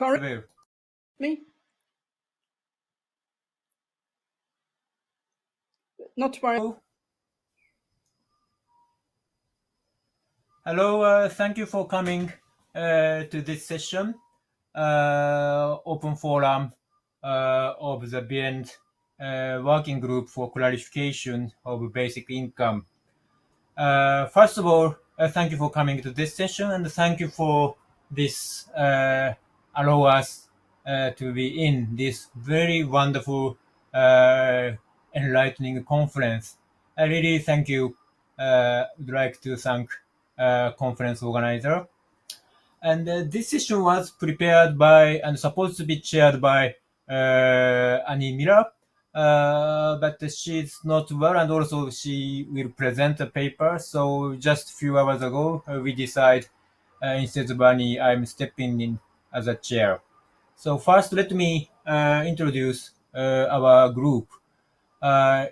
Toru? Me? Not to worry. Hello, thank you for coming to this session, open forum of the BN working group for clarification of basic income. First of all, thank you for coming to this session, and thank you for this allow us to be in this very wonderful, enlightening conference. I really thank you. Would like to thank conference organizer. And this session was prepared by and supposed to be chaired by Annie Miller, but she's not well, and also she will present a paper. So just a few hours ago, we decided instead of Annie, I'm stepping in as a chair. So first, let me introduce our group.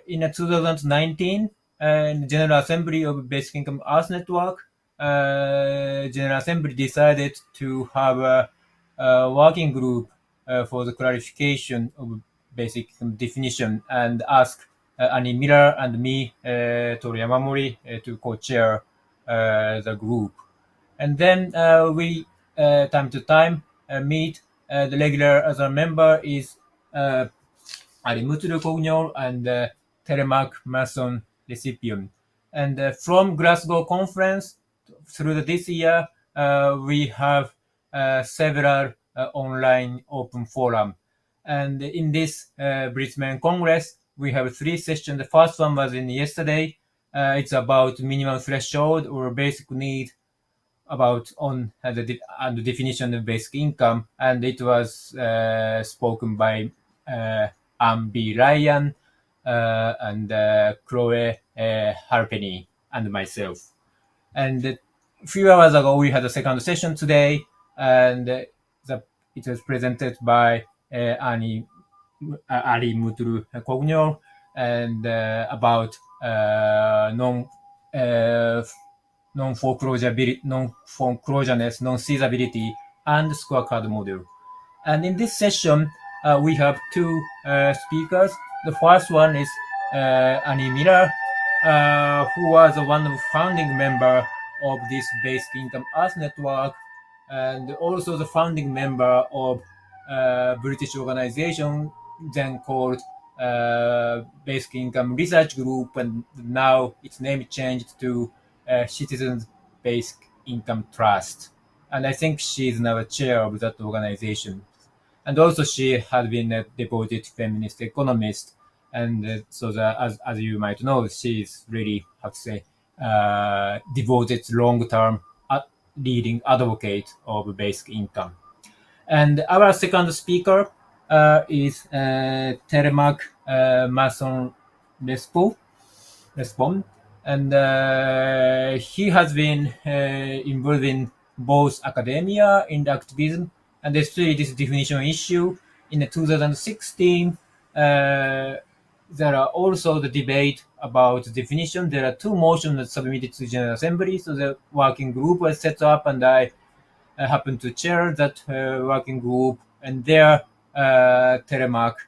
In 2019, General Assembly of Basic Income Earth Network, General Assembly decided to have a working group for the clarification of basic income definition and ask Annie Miller and me, Toru Yamamori, to co-chair the group. And then we, time to time, meet. The regular other member is Mutlu Köylüoğlu and Telemaque Masson-Récipon. And from Glasgow conference through this year, we have several online open forum. And in this Brisbane Congress, we have 3 sessions. The first one was in yesterday. It's about minimum threshold or basic need about on the definition of basic income, and it was spoken by Anne B. Ryan and Chloe Harpenny and myself. And a few hours ago, we had a second session today, and it was presented by Ali Mutlu Köylüoğlu and about non-foreclosureness, non-seizability, and scorecard model. And in this session, we have 2 speakers. The first one is Annie Miller, who was one of the founding member of this Basic Income Earth Network, and also the founding member of British organization then called Basic Income Research Group, and now its name changed to Citizens Basic Income Trust. And I think she is now a chair of that organization. And also she has been a devoted feminist economist. And so that, as you might know, she is really, how to say, devoted long-term leading advocate of basic income. And our second speaker is Telemaque Masson-Récipon. And he has been involved in both academia and activism, and especially this definition issue. In 2016, there are also the debate about the definition. There are 2 motions that submitted to the General Assembly, so the working group was set up, and I happened to chair that working group, and there Telemaque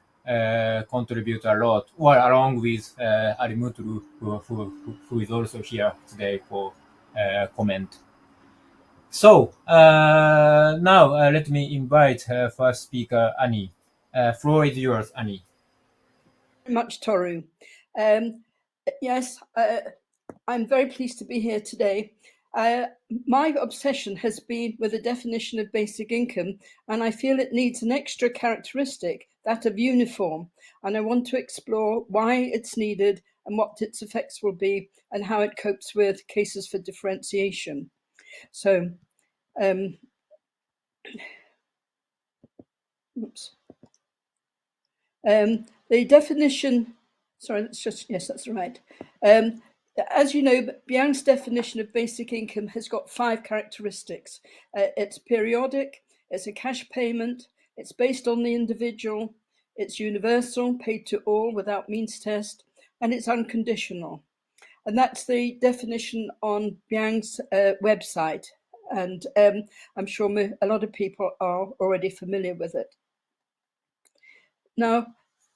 contribute a lot, or along with Ali Mutlu, who is also here today for comment. So now let me invite first speaker, Annie. Floor is yours, Annie. Very much, Toru. Yes, I'm very pleased to be here today. My obsession has been with the definition of basic income, and I feel it needs an extra characteristic, that of uniform. And I want to explore why it's needed and what its effects will be and how it copes with cases for differentiation. So, the definition, sorry, yes, that's right. As you know, Byang's definition of basic income has got 5 characteristics. It's periodic, it's a cash payment, it's based on the individual, it's universal, paid to all without means test, and it's unconditional. And that's the definition on Byang's website. and I'm sure a lot of people are already familiar with it. Now,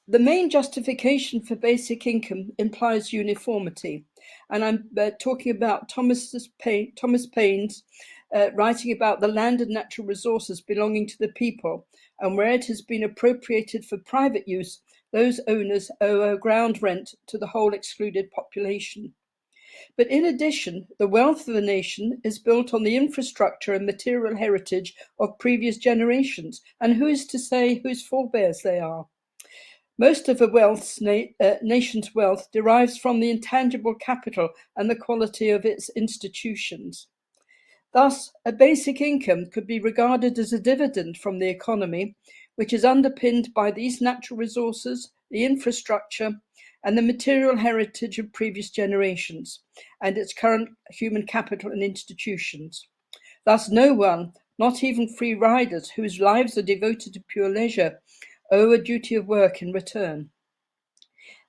the main justification for basic income implies uniformity, and I'm talking about Thomas Paine's writing about the land and natural resources belonging to the people, and where it has been appropriated for private use, those owners owe a ground rent to the whole excluded population. But in addition, the wealth of the nation is built on the infrastructure and material heritage of previous generations, and who is to say whose forebears they are? Most of the nation's wealth derives from the intangible capital and the quality of its institutions. Thus, a basic income could be regarded as a dividend from the economy, which is underpinned by these natural resources, the infrastructure, and the material heritage of previous generations, and its current human capital and institutions. Thus, no one, not even free riders whose lives are devoted to pure leisure, owe a duty of work in return.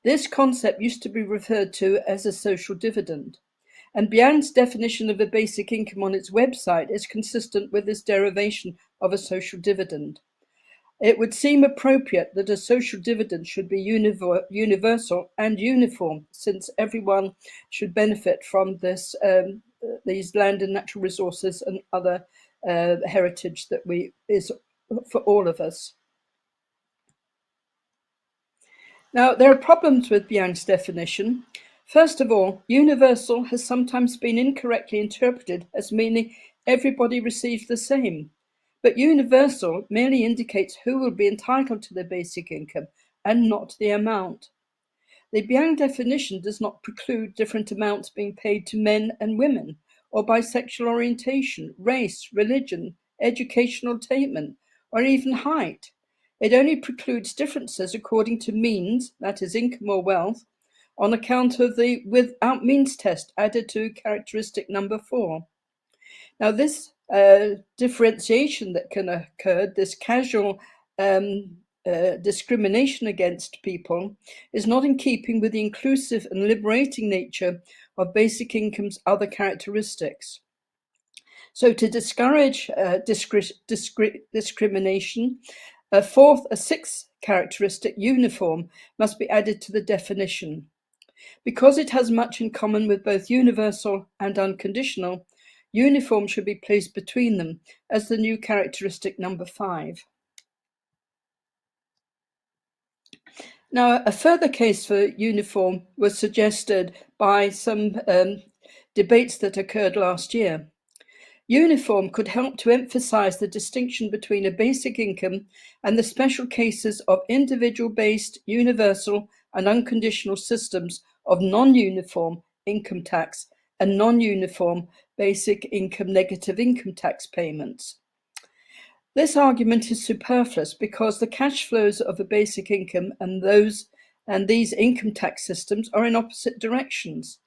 This concept used to be referred to as a social dividend, and Bian's definition of a basic income on its website is consistent with this derivation of a social dividend. It would seem appropriate that a social dividend should be universal and uniform, since everyone should benefit from these land and natural resources and other heritage that is for all of us. Now, there are problems with Bian's definition. First of all, universal has sometimes been incorrectly interpreted as meaning everybody receives the same. But universal merely indicates who will be entitled to the basic income and not the amount. The Bian definition does not preclude different amounts being paid to men and women, or by sexual orientation, race, religion, educational attainment, or even height. It only precludes differences according to means, that is, income or wealth, on account of the without means test added to characteristic number 4. Now, this differentiation that can occur, this casual discrimination against people, is not in keeping with the inclusive and liberating nature of basic income's other characteristics. So, to discourage discrimination, a sixth characteristic, uniform, must be added to the definition. Because it has much in common with both universal and unconditional, uniform should be placed between them as the new characteristic number 5. Now, a further case for uniform was suggested by some debates that occurred last year. Uniform could help to emphasize the distinction between a basic income and the special cases of individual-based, universal, and unconditional systems of non-uniform income tax and non-uniform basic income negative income tax payments. This argument is superfluous because the cash flows of a basic income and these income tax systems are in opposite directions.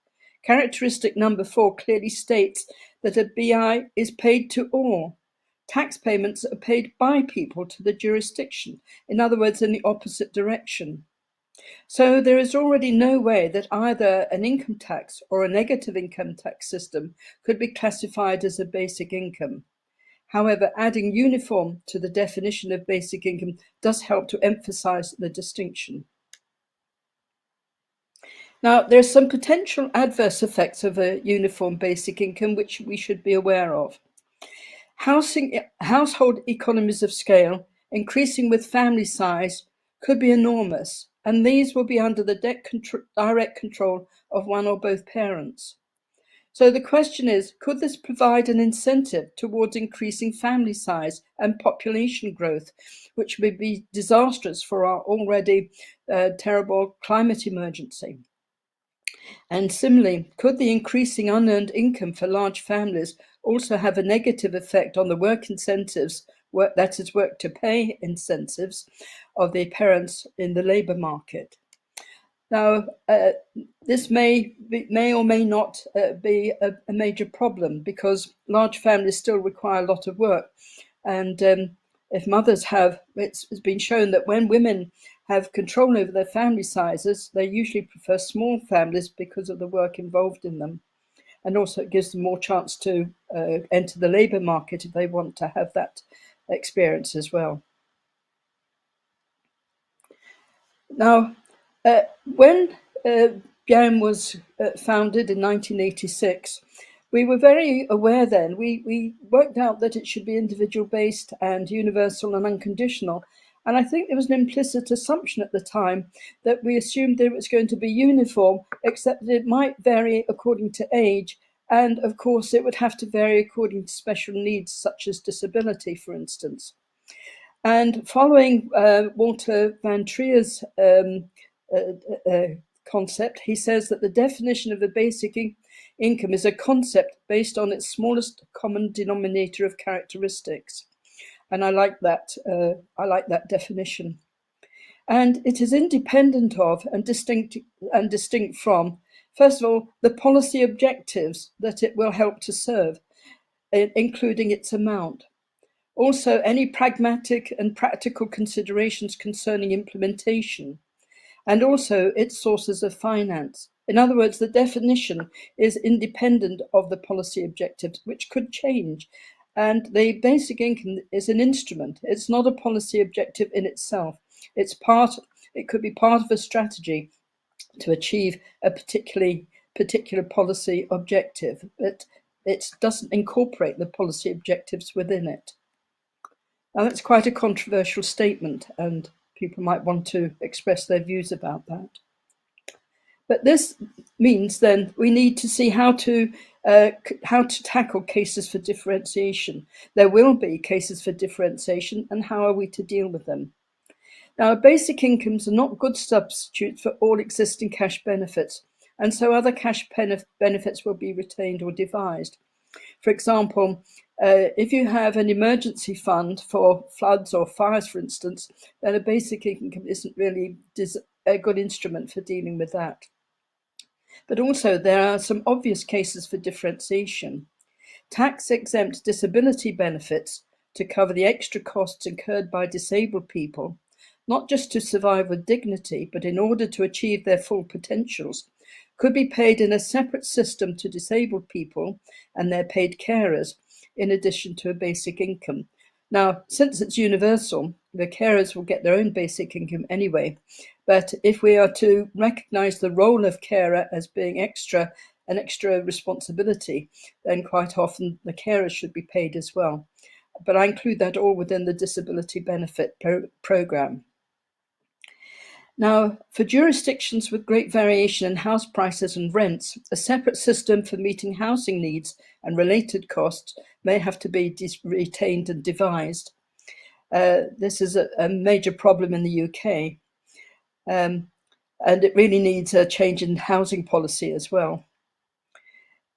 Characteristic number 4 clearly states that a BI is paid to all. Tax payments are paid by people to the jurisdiction, in other words, in the opposite direction. So there is already no way that either an income tax or a negative income tax system could be classified as a basic income. However, adding uniform to the definition of basic income does help to emphasize the distinction. Now, there are some potential adverse effects of a uniform basic income which we should be aware of. Household economies of scale, increasing with family size, could be enormous, and these will be under the direct control of one or both parents. So the question is, could this provide an incentive towards increasing family size and population growth, which would be disastrous for our already terrible climate emergency? And similarly, could the increasing unearned income for large families also have a negative effect on the work incentives, work to pay incentives of the parents in the labour market? Now, this may or may not be a major problem because large families still require a lot of work. And if mothers it's been shown that when women have control over their family sizes, they usually prefer small families because of the work involved in them. and also it gives them more chance to enter the labour market if they want to have that experience as well. Now, when BIAM was founded in 1986, we were very aware then. We worked out that it should be individual-based and universal and unconditional. And I think there was an implicit assumption at the time that we assumed that it was going to be uniform, except that it might vary according to age. And of course, it would have to vary according to special needs, such as disability, for instance. And following Walter Van Trier's concept, he says that the definition of the basic income is a concept based on its smallest common denominator of characteristics. And I like that. I like that definition. And it is independent of and distinct from, first of all, the policy objectives that it will help to serve, including its amount. Also, any pragmatic and practical considerations concerning implementation, and also its sources of finance. In other words, the definition is independent of the policy objectives, which could change. And the basic income is an instrument. It's not a policy objective in itself. It could be part of a strategy to achieve a particular policy objective, but it doesn't incorporate the policy objectives within it. Now, that's quite a controversial statement, and people might want to express their views about that. But this means then we need to see how to tackle cases for differentiation. There will be cases for differentiation, and how are we to deal with them? Now, basic incomes are not good substitutes for all existing cash benefits, and so other cash benefits will be retained or devised. For example, if you have an emergency fund for floods or fires, for instance, then a basic income isn't really a good instrument for dealing with that. But also, there are some obvious cases for differentiation. Tax-exempt disability benefits to cover the extra costs incurred by disabled people, not just to survive with dignity, but in order to achieve their full potentials, could be paid in a separate system to disabled people and their paid carers, in addition to a basic income. Now, since it's universal, the carers will get their own basic income anyway. But if we are to recognise the role of carer as being an extra responsibility, then quite often the carers should be paid as well. But I include that all within the disability benefit programme. Now, for jurisdictions with great variation in house prices and rents, a separate system for meeting housing needs and related costs may have to be retained and devised. This is a major problem in the UK, and it really needs a change in housing policy as well.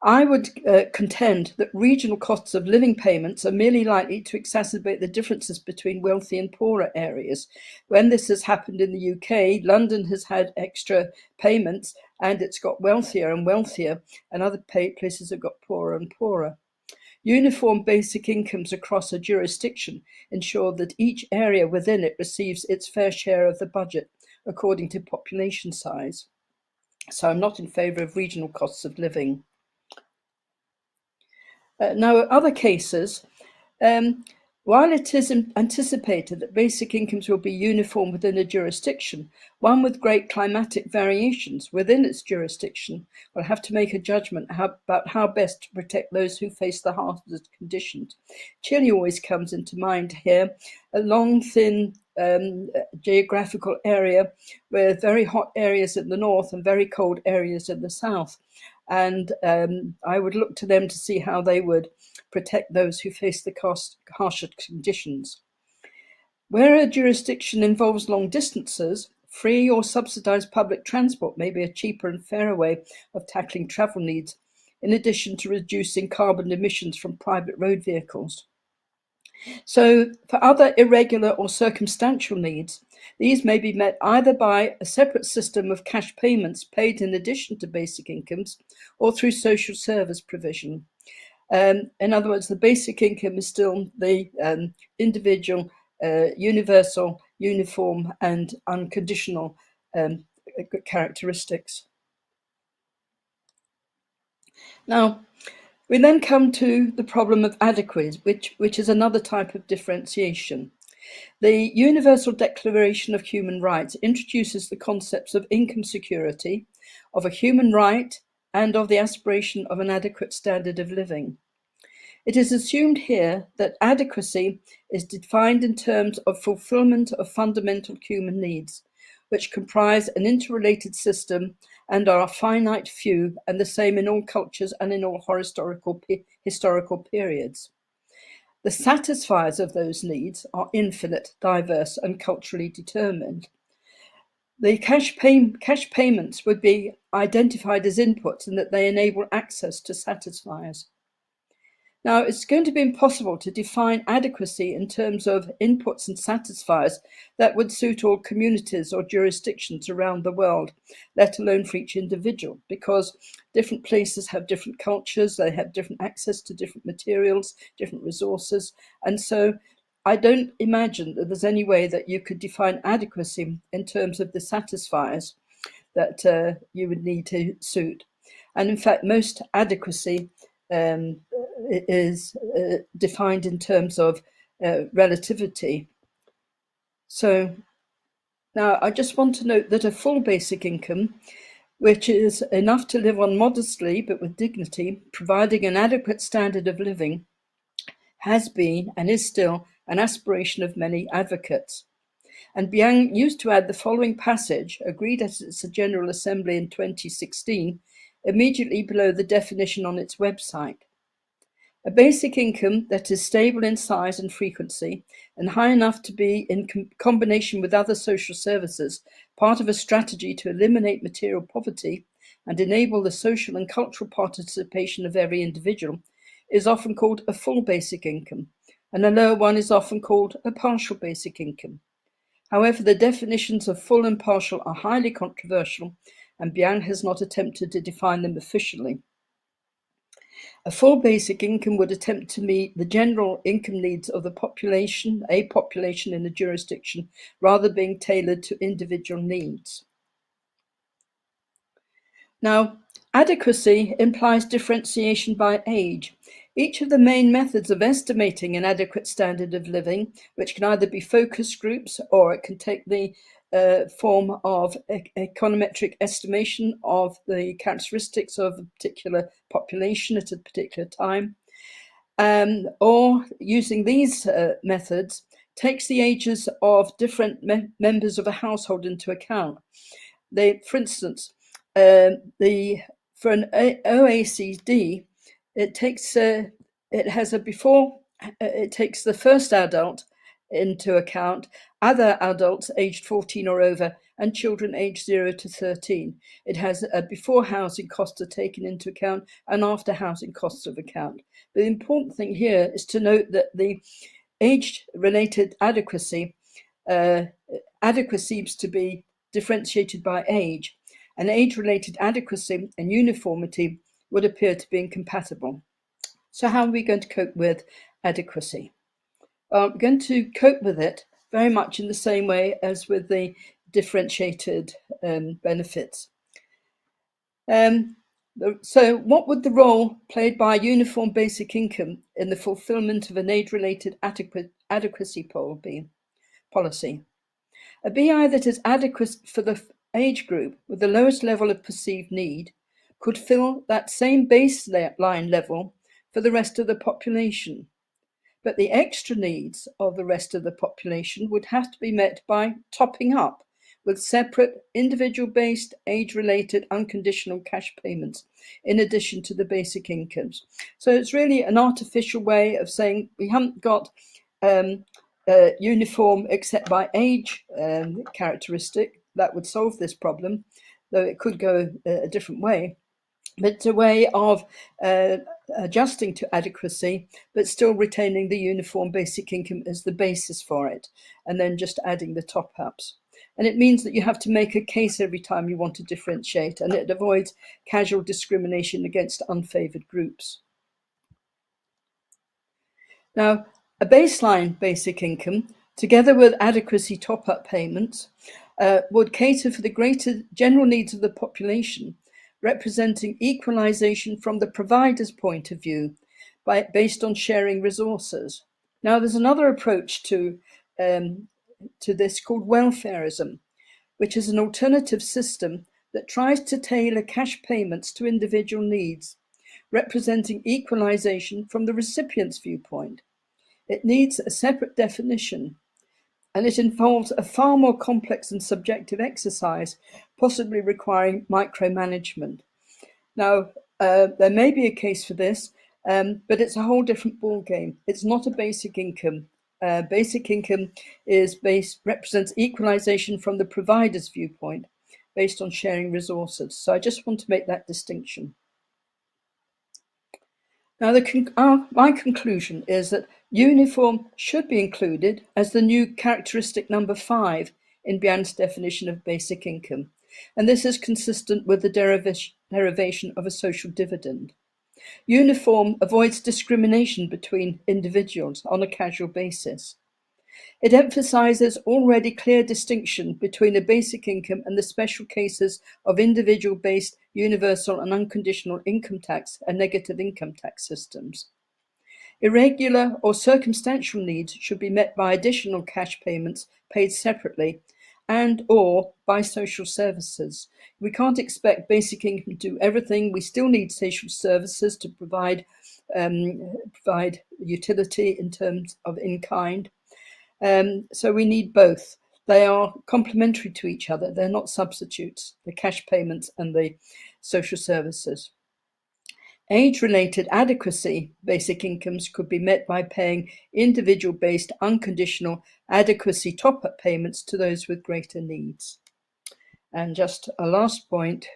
I would contend that regional costs of living payments are merely likely to exacerbate the differences between wealthy and poorer areas. When this has happened in the UK, London has had extra payments and it's got wealthier and wealthier, and other places have got poorer and poorer. Uniform basic incomes across a jurisdiction ensure that each area within it receives its fair share of the budget according to population size. So I'm not in favour of regional costs of living. Now, other cases, while it is anticipated that basic incomes will be uniform within a jurisdiction, one with great climatic variations within its jurisdiction will have to make a judgment about how best to protect those who face the hardest conditions. Chile always comes into mind here, a long, thin geographical area with very hot areas in the north and very cold areas in the south. And I would look to them to see how they would protect those who face the harsher conditions. Where a jurisdiction involves long distances, free or subsidised public transport may be a cheaper and fairer way of tackling travel needs, in addition to reducing carbon emissions from private road vehicles. So for other irregular or circumstantial needs, these may be met either by a separate system of cash payments paid in addition to basic incomes or through social service provision. In other words, the basic income is still the individual, universal, uniform and unconditional characteristics. Now, we then come to the problem of adequacy, which is another type of differentiation. The Universal Declaration of Human Rights introduces the concepts of income security, of a human right, and of the aspiration of an adequate standard of living. It is assumed here that adequacy is defined in terms of fulfillment of fundamental human needs, which comprise an interrelated system and are a finite few, and the same in all cultures and in all historical periods. The satisfiers of those needs are infinite, diverse, and culturally determined. The cash payments would be identified as inputs in that they enable access to satisfiers. Now, it's going to be impossible to define adequacy in terms of inputs and satisfiers that would suit all communities or jurisdictions around the world, let alone for each individual, because different places have different cultures, they have different access to different materials, different resources. And so I don't imagine that there's any way that you could define adequacy in terms of the satisfiers that you would need to suit. And in fact, most adequacy is defined in terms of relativity. So now I just want to note that a full basic income, which is enough to live on modestly but with dignity, providing an adequate standard of living, has been and is still an aspiration of many advocates. And Biang used to add the following passage, agreed at its General Assembly in 2016, immediately below the definition on its website. A basic income that is stable in size and frequency and high enough to be, in combination with other social services, part of a strategy to eliminate material poverty and enable the social and cultural participation of every individual, is often called a full basic income, and a lower one is often called a partial basic income. However, the definitions of full and partial are highly controversial, and Biang has not attempted to define them officially. A full basic income would attempt to meet the general income needs of the population, a population in a jurisdiction, rather than being tailored to individual needs. Now, adequacy implies differentiation by age. Each of the main methods of estimating an adequate standard of living, which can either be focus groups or it can take the form of econometric estimation of the characteristics of a particular population at a particular time, or using these methods, takes the ages of different members of a household into account. For instance, for an OECD, it takes it takes the first adult into account, other adults aged 14 or over, and children aged 0 to 13. It has before housing costs are taken into account and after housing costs of account. But the important thing here is to note that the age-related adequacy seems to be differentiated by age, and age-related adequacy and uniformity would appear to be incompatible. So how are we going to cope with adequacy? We're going to cope with it very much in the same way as with the differentiated benefits. So what would the role played by a uniform basic income in the fulfillment of an age-related adequacy policy? A BI that is adequate for the age group with the lowest level of perceived need could fill that same baseline level for the rest of the population. But the extra needs of the rest of the population would have to be met by topping up with separate individual-based, age-related, unconditional cash payments in addition to the basic incomes. So it's really an artificial way of saying we haven't got uniform except by age characteristic that would solve this problem, though it could go a different way. But it's a way of adjusting to adequacy, but still retaining the uniform basic income as the basis for it, and then just adding the top-ups. And it means that you have to make a case every time you want to differentiate, and it avoids casual discrimination against unfavored groups. Now, a baseline basic income, together with adequacy top-up payments, would cater for the greater general needs of the population representing equalization from the provider's point of view based on sharing resources. Now, there's another approach to this called welfareism, which is an alternative system that tries to tailor cash payments to individual needs, representing equalization from the recipient's viewpoint. It needs a separate definition, and it involves a far more complex and subjective exercise, possibly requiring micromanagement. Now, there may be a case for this, but it's a whole different ballgame. It's not a basic income. Basic income represents equalization from the provider's viewpoint based on sharing resources. So I just want to make that distinction. Now, my conclusion is that uniform should be included as the new characteristic number 5 in Bian's definition of basic income, and this is consistent with the derivation of a social dividend. Uniform avoids discrimination between individuals on a casual basis. It emphasizes already clear distinction between a basic income and the special cases of individual-based universal and unconditional income tax and negative income tax systems. Irregular or circumstantial needs should be met by additional cash payments paid separately and/or by social services. We can't expect basic income to do everything. We still need social services to provide utility in terms of in-kind. So we need both. They are complementary to each other. They're not substitutes, the cash payments and the social services. Age-related adequacy basic incomes could be met by paying individual-based unconditional adequacy top-up payments to those with greater needs. And just a last point,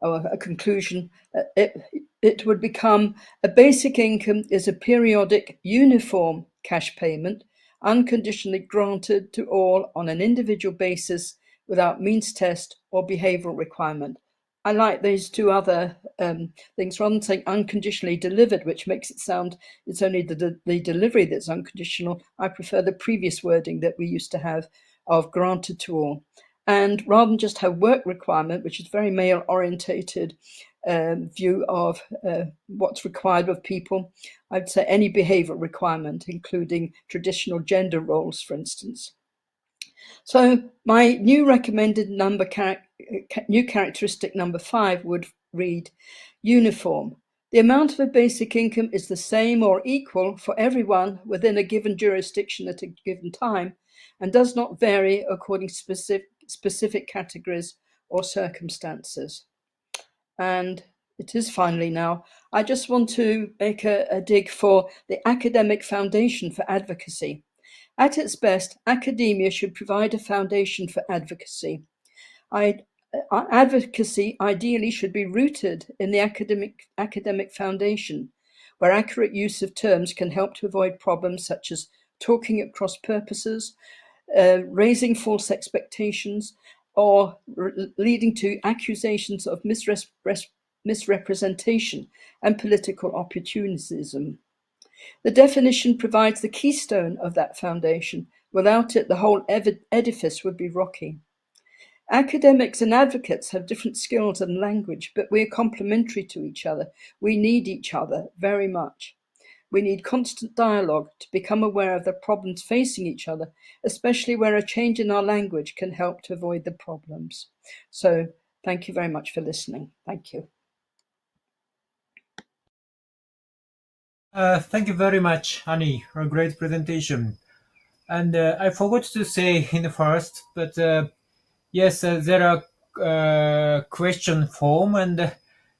or a conclusion, it would become a basic income is a periodic uniform cash payment unconditionally granted to all on an individual basis without means test or behavioral requirement. I like these two other things. Rather than saying unconditionally delivered, which makes it sound it's only the delivery that's unconditional, I prefer the previous wording that we used to have of granted to all. And rather than just have work requirement, which is very male-orientated view of what's required of people, I'd say any behavioral requirement, including traditional gender roles, for instance. So my new recommended new characteristic number 5 would read uniform. The amount of a basic income is the same or equal for everyone within a given jurisdiction at a given time and does not vary according to specific categories or circumstances. And it is finally now, I just want to make a dig for the academic foundation for advocacy. At its best, academia should provide a foundation for advocacy. Advocacy ideally should be rooted in the academic foundation, where accurate use of terms can help to avoid problems such as talking at cross purposes, raising false expectations, or leading to accusations of misrepresentation and political opportunism. The definition provides the keystone of that foundation. Without it, the whole edifice would be rocky. Academics and advocates have different skills and language, but we are complementary to each other. We need each other very much. We need constant dialogue to become aware of the problems facing each other, especially where a change in our language can help to avoid the problems. So thank you very much for listening. Thank you. Thank you very much, Annie, for a great presentation. And I forgot to say in the first, but yes, there are question form, and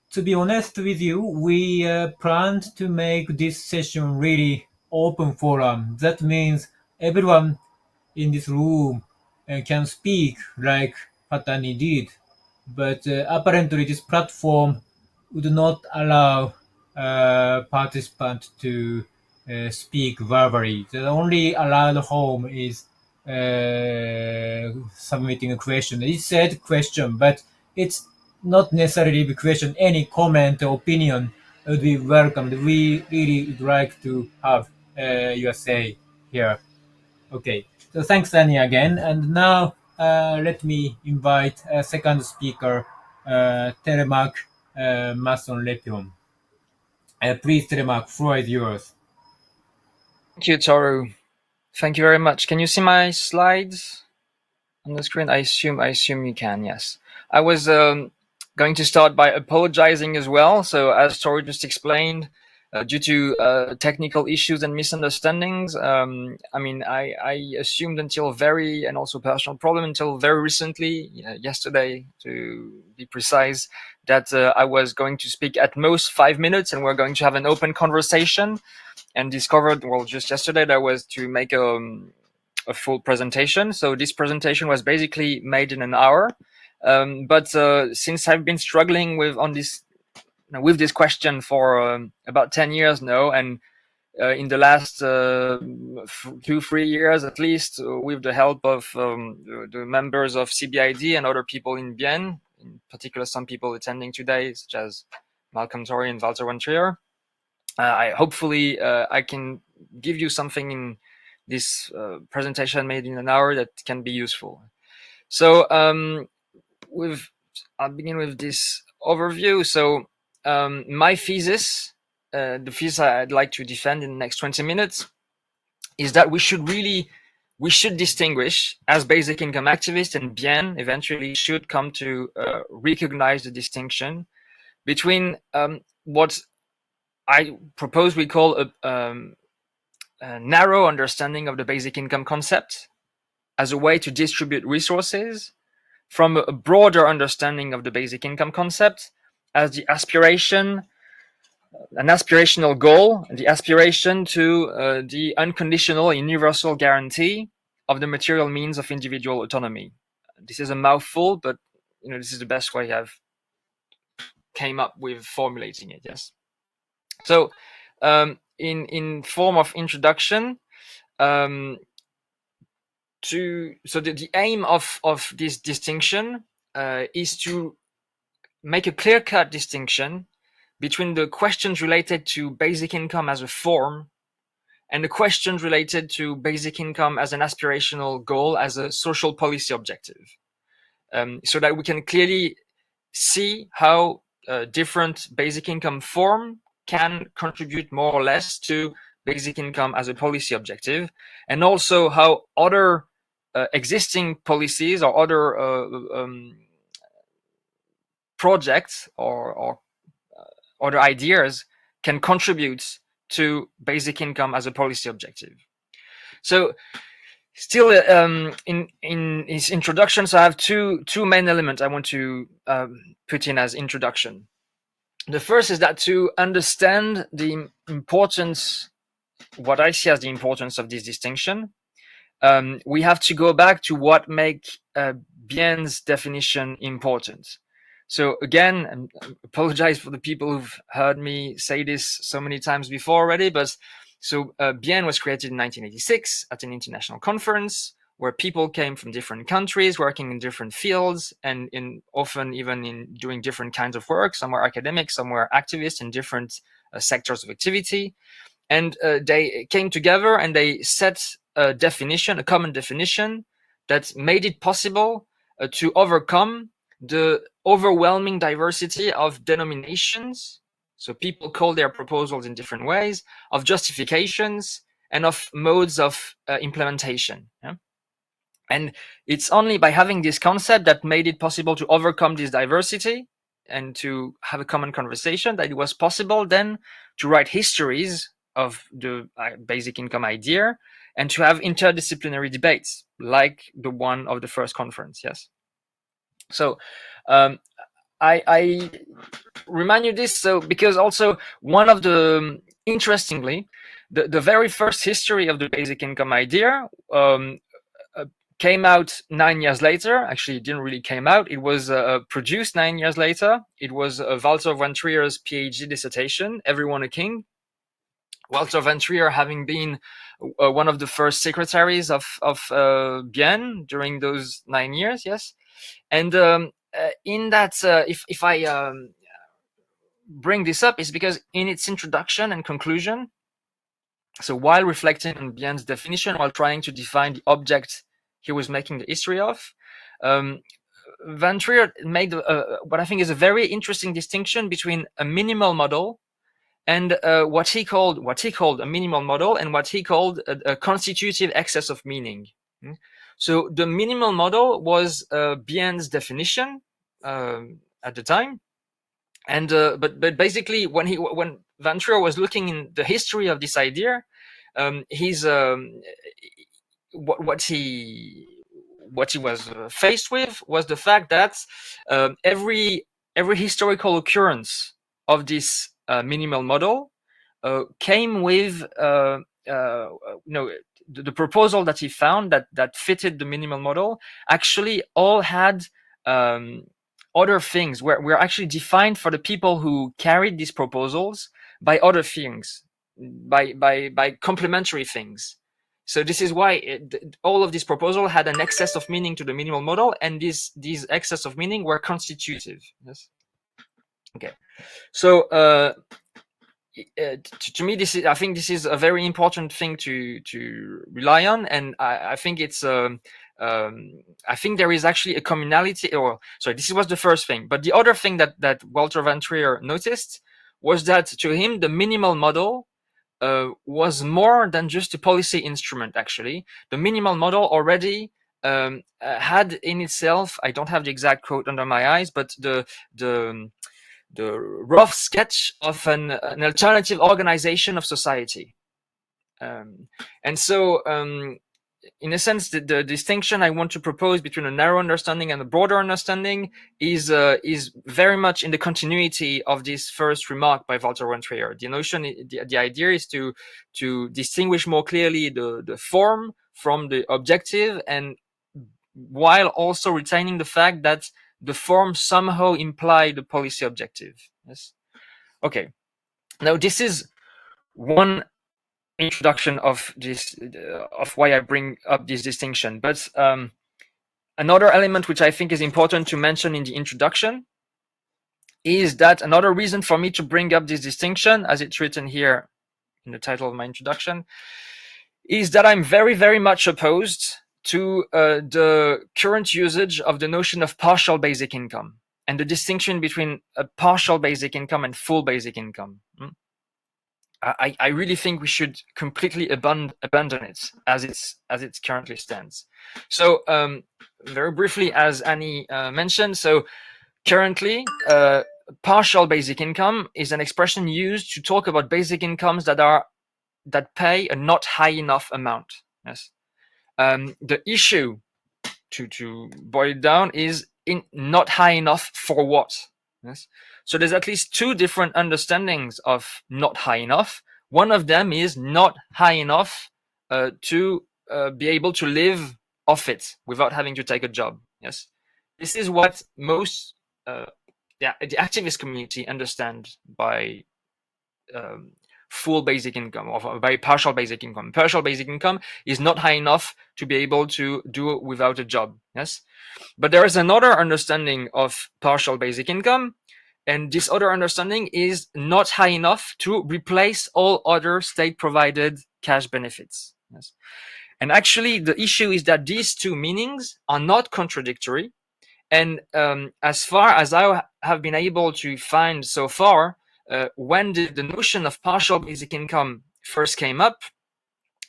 to be honest with you, we planned to make this session really open forum. That means everyone in this room can speak like what Annie did, but apparently this platform would not allow participants to speak verbally. The only allowed home is submitting a question. It said question, but it's not necessarily the question. Any comment or opinion would be welcomed. We really would like to have your say here. Okay, so thanks, Danny, again. And now let me invite a second speaker, Telemaque Masson-Récipon. Please, Telemaque, floor is yours. Thank you, Toru. Thank you very much. Can you see my slides on the screen? I assume you can. Yes. I was going to start by apologizing as well. So as Toru just explained, due to technical issues and misunderstandings, I assumed and also personal problem until very recently, yesterday to be precise, that I was going to speak at most 5 minutes and we're going to have an open conversation, and discovered, well, just yesterday, that was to make a full presentation. So this presentation was basically made in an hour. But since I've been struggling with this question for about 10 years now, and in the last 2-3 years at least, with the help of the members of CBID and other people in Bienne, in particular some people attending today, such as Malcolm Torrey and Walter van Trier, hopefully I can give you something in this presentation made in an hour that can be useful. So I'll begin with this overview. So my thesis, the thesis I'd like to defend in the next 20 minutes, is that we should distinguish, as basic income activists, and Bienne eventually should come to recognize the distinction between what I propose we call a narrow understanding of the basic income concept as a way to distribute resources, from a broader understanding of the basic income concept as an aspirational goal, the aspiration to the unconditional universal guarantee of the material means of individual autonomy. This is a mouthful, but this is the best way I've came up with formulating it. Yes. So in form of introduction, the aim of this distinction is to make a clear-cut distinction between the questions related to basic income as a form and the questions related to basic income as an aspirational goal, as a social policy objective, so that we can clearly see how different basic income form can contribute more or less to basic income as a policy objective, and also how other existing policies or other projects or other ideas can contribute to basic income as a policy objective. So still in his introduction, so I have two main elements I want to put in as introduction. The first is that to understand the importance, what I see as the importance of this distinction, we have to go back to what make Bienne's definition important. So again, I apologize for the people who've heard me say this so many times before already, but so Bienne was created in 1986 at an international conference where people came from different countries, working in different fields, and often even in doing different kinds of work. Some were academics, some were activists in different sectors of activity. And they came together and they set a common definition that made it possible to overcome the overwhelming diversity of denominations. So people call their proposals in different ways, of justifications, and of modes of implementation. Yeah? And it's only by having this concept that made it possible to overcome this diversity and to have a common conversation that it was possible then to write histories of the basic income idea and to have interdisciplinary debates like the one of the first conference. Yes. So I remind you this because also one of the, interestingly, the very first history of the basic income idea came out 9 years later. Actually, it didn't really came out. It was produced 9 years later. It was Walter van Trier's PhD dissertation, Everyone a King. Walter van Trier having been one of the first secretaries of Bienne during those 9 years, yes. And in that, if I bring this up, is because in its introduction and conclusion, so while reflecting on Bienne's definition, while trying to define the object he was making the history of, Van Trier made what I think is a very interesting distinction between a minimal model and what he called a minimal model and what he called a constitutive excess of meaning. So the minimal model was Bien's definition at the time, and but basically when Van Trier was looking in the history of this idea, what he was faced with was the fact that every historical occurrence of this minimal model came with the proposal that he found that fitted the minimal model actually all had other things where we're actually defined for the people who carried these proposals by other things, by complementary things. So this is why all of these proposals had an excess of meaning to the minimal model, and these excess of meaning were constitutive. Yes. Okay. So to me, I think this is a very important thing to rely on, and I think it's I think there is actually a communality. Or sorry, this was the first thing, but the other thing that Walter Van Trier noticed was that to him the minimal model was more than just a policy instrument. Actually, the minimal model already had in itself, I don't have the exact quote under my eyes, but the rough sketch of an alternative organization of society. And so in a sense, the distinction I want to propose between a narrow understanding and a broader understanding is very much in the continuity of this first remark by Walter Van Trier. The notion, the idea is to distinguish more clearly the form from the objective, and while also retaining the fact that the form somehow imply the policy objective. Yes. Okay. Now this is one introduction of this, of why I bring up this distinction. But another element which I think is important to mention in the introduction is that another reason for me to bring up this distinction, as it's written here in the title of my introduction, is that I'm very, very much opposed to the current usage of the notion of partial basic income and the distinction between a partial basic income and full basic income. I really think we should completely abandon it as it currently stands. So very briefly, as Annie mentioned, so currently partial basic income is an expression used to talk about basic incomes that pay a not high enough amount. Yes. The issue, to boil it down, is in not high enough for what? Yes. So there's at least two different understandings of not high enough. One of them is not high enough to be able to live off it without having to take a job. Yes. This is what most the activist community understand by full basic income or by partial basic income. Partial basic income is not high enough to be able to do without a job. Yes. But there is another understanding of partial basic income, and this other understanding is not high enough to replace all other state-provided cash benefits. Yes. And actually, the issue is that these two meanings are not contradictory. And as far as I have been able to find so far, when the notion of partial basic income first came up,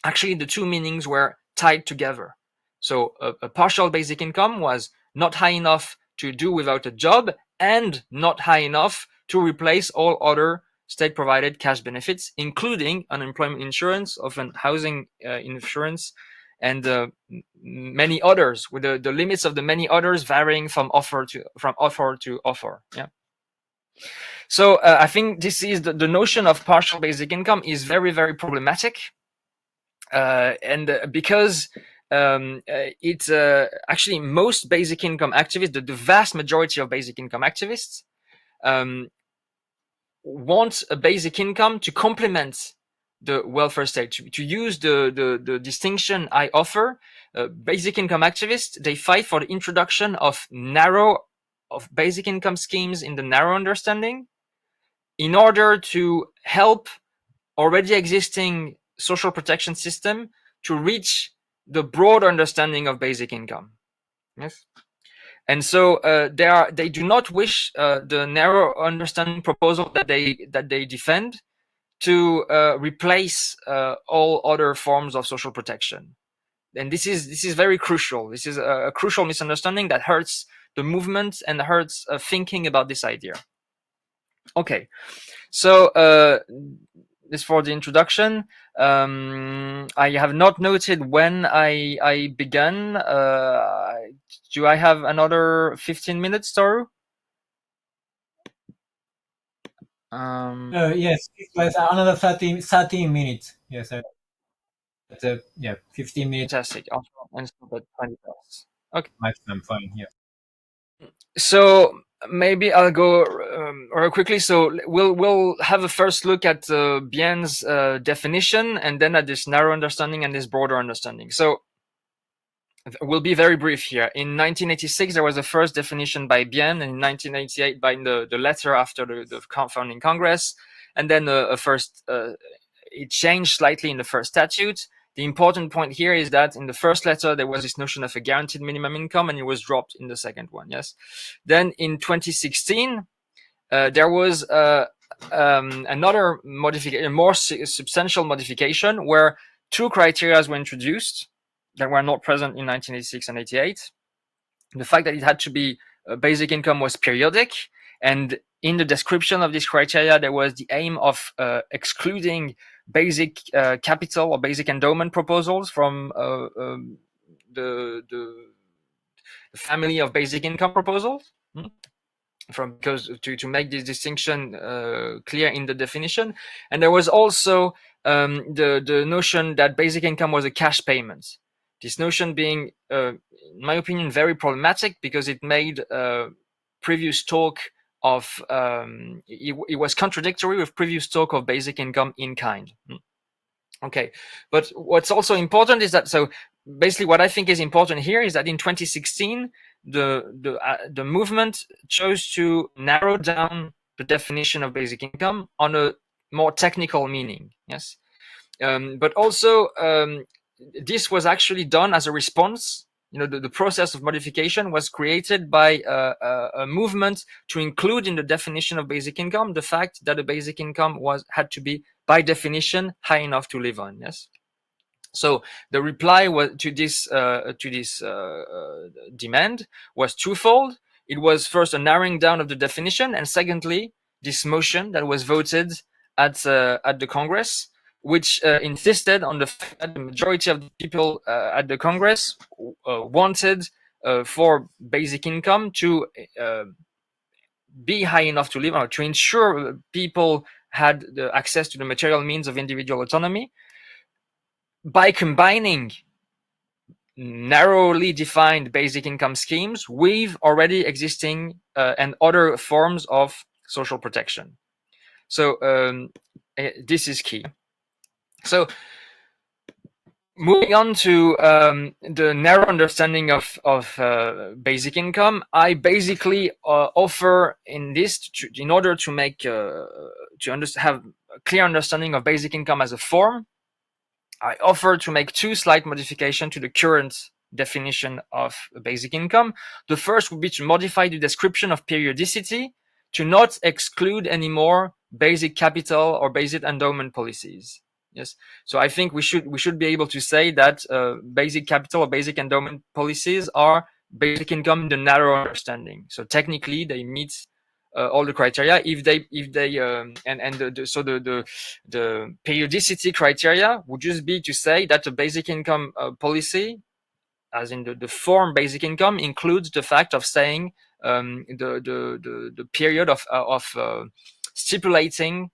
actually the two meanings were tied together. So a partial basic income was not high enough to do without a job and not high enough to replace all other state-provided cash benefits, including unemployment insurance, often housing insurance, and many others, with the limits of the many others varying from offer to offer. Yeah. So I think this is the notion of partial basic income is very, very problematic, and because it's actually most basic income activists, the vast majority of basic income activists, want a basic income to complement the welfare state. To use the distinction I offer, basic income activists, they fight for the introduction of basic income schemes in the narrow understanding, in order to help already existing social protection system to reach the broad understanding of basic income. Yes. And so they do not wish the narrow understanding proposal that they defend to replace all other forms of social protection. And this is very crucial. This is a crucial misunderstanding that hurts the movement and hurts thinking about this idea. Okay, so this for the introduction. I have not noted when I began. Do I have another 15 minutes, Toru? Yes, it was another 13 minutes. Yes, yeah, 15 minutes Fantastic. And stop at 20 past. Okay. maximum. Fine. Yeah. So maybe I'll go real quickly. So we'll have a first look at Bien's definition, and then at this narrow understanding and this broader understanding. So we'll be very brief here. In 1986, there was a first definition by Bien, and in 1988 by the letter after the founding Congress, and then it changed slightly in the first statute. The important point here is that in the first letter, there was this notion of a guaranteed minimum income, and it was dropped in the second one, yes? Then in 2016, there was another modification, a more substantial modification, where two criteria were introduced that were not present in 1986 and 88. The fact that it had to be basic income was periodic, and in the description of this criteria, there was the aim of excluding basic capital or basic endowment proposals from the family of basic income proposals. Because to make this distinction clear in the definition. And there was also the notion that basic income was a cash payment. This notion being, in my opinion, very problematic because it made previous talk of, it was contradictory with previous talk of basic income in kind. Okay, but what's also important is that, so basically what I think is important here is that in 2016, the movement chose to narrow down the definition of basic income on a more technical meaning, yes? But also, this was actually done as a response. You know, the process of modification was created by a movement to include in the definition of basic income the fact that the basic income had to be, by definition, high enough to live on, yes? So the reply was to this demand was twofold. It was first a narrowing down of the definition, and secondly, this motion that was voted at the Congress, which insisted on the fact that the majority of the people at the Congress wanted for basic income to be high enough to live on, to ensure people had the access to the material means of individual autonomy, by combining narrowly defined basic income schemes with already existing and other forms of social protection. So this is key. So moving on to the narrow understanding of basic income, I basically offer in this, in order to make have a clear understanding of basic income as a form, I offer to make two slight modifications to the current definition of basic income. The first would be to modify the description of periodicity to not exclude anymore basic capital or basic endowment policies. Yes, so I think we should be able to say that basic capital or basic endowment policies are basic income in the narrow understanding. So technically, they meet all the criteria. If they the periodicity criteria would just be to say that the basic income policy, as in the form basic income, includes the fact of saying the period of stipulating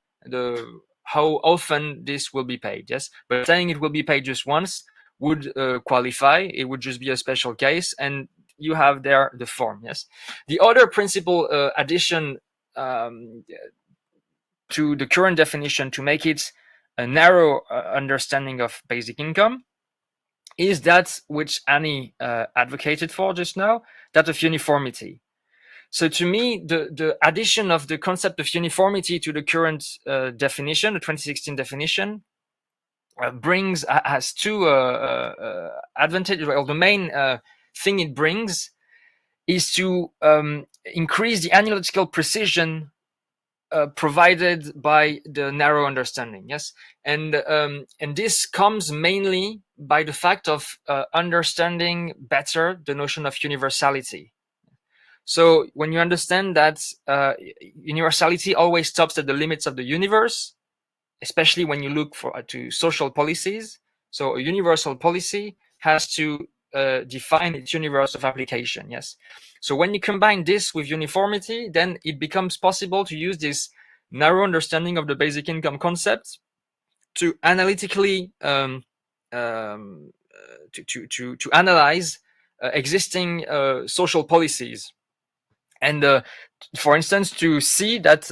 how often this will be paid. Yes, but saying it will be paid just once would qualify. It would just be a special case, and you have there the form. Yes, the other principal addition to the current definition to make it a narrow understanding of basic income is that which Annie advocated for just now, that of uniformity. So to me, the addition of the concept of uniformity to the current definition, the 2016 definition, has two advantages. Well, the main thing it brings is to increase the analytical precision provided by the narrow understanding. Yes, and this comes mainly by the fact of understanding better the notion of universality. So when you understand that universality always stops at the limits of the universe, especially when you look to social policies, so a universal policy has to define its universe of application. Yes. So when you combine this with uniformity, then it becomes possible to use this narrow understanding of the basic income concept to analytically to analyze existing social policies, and for instance, to see that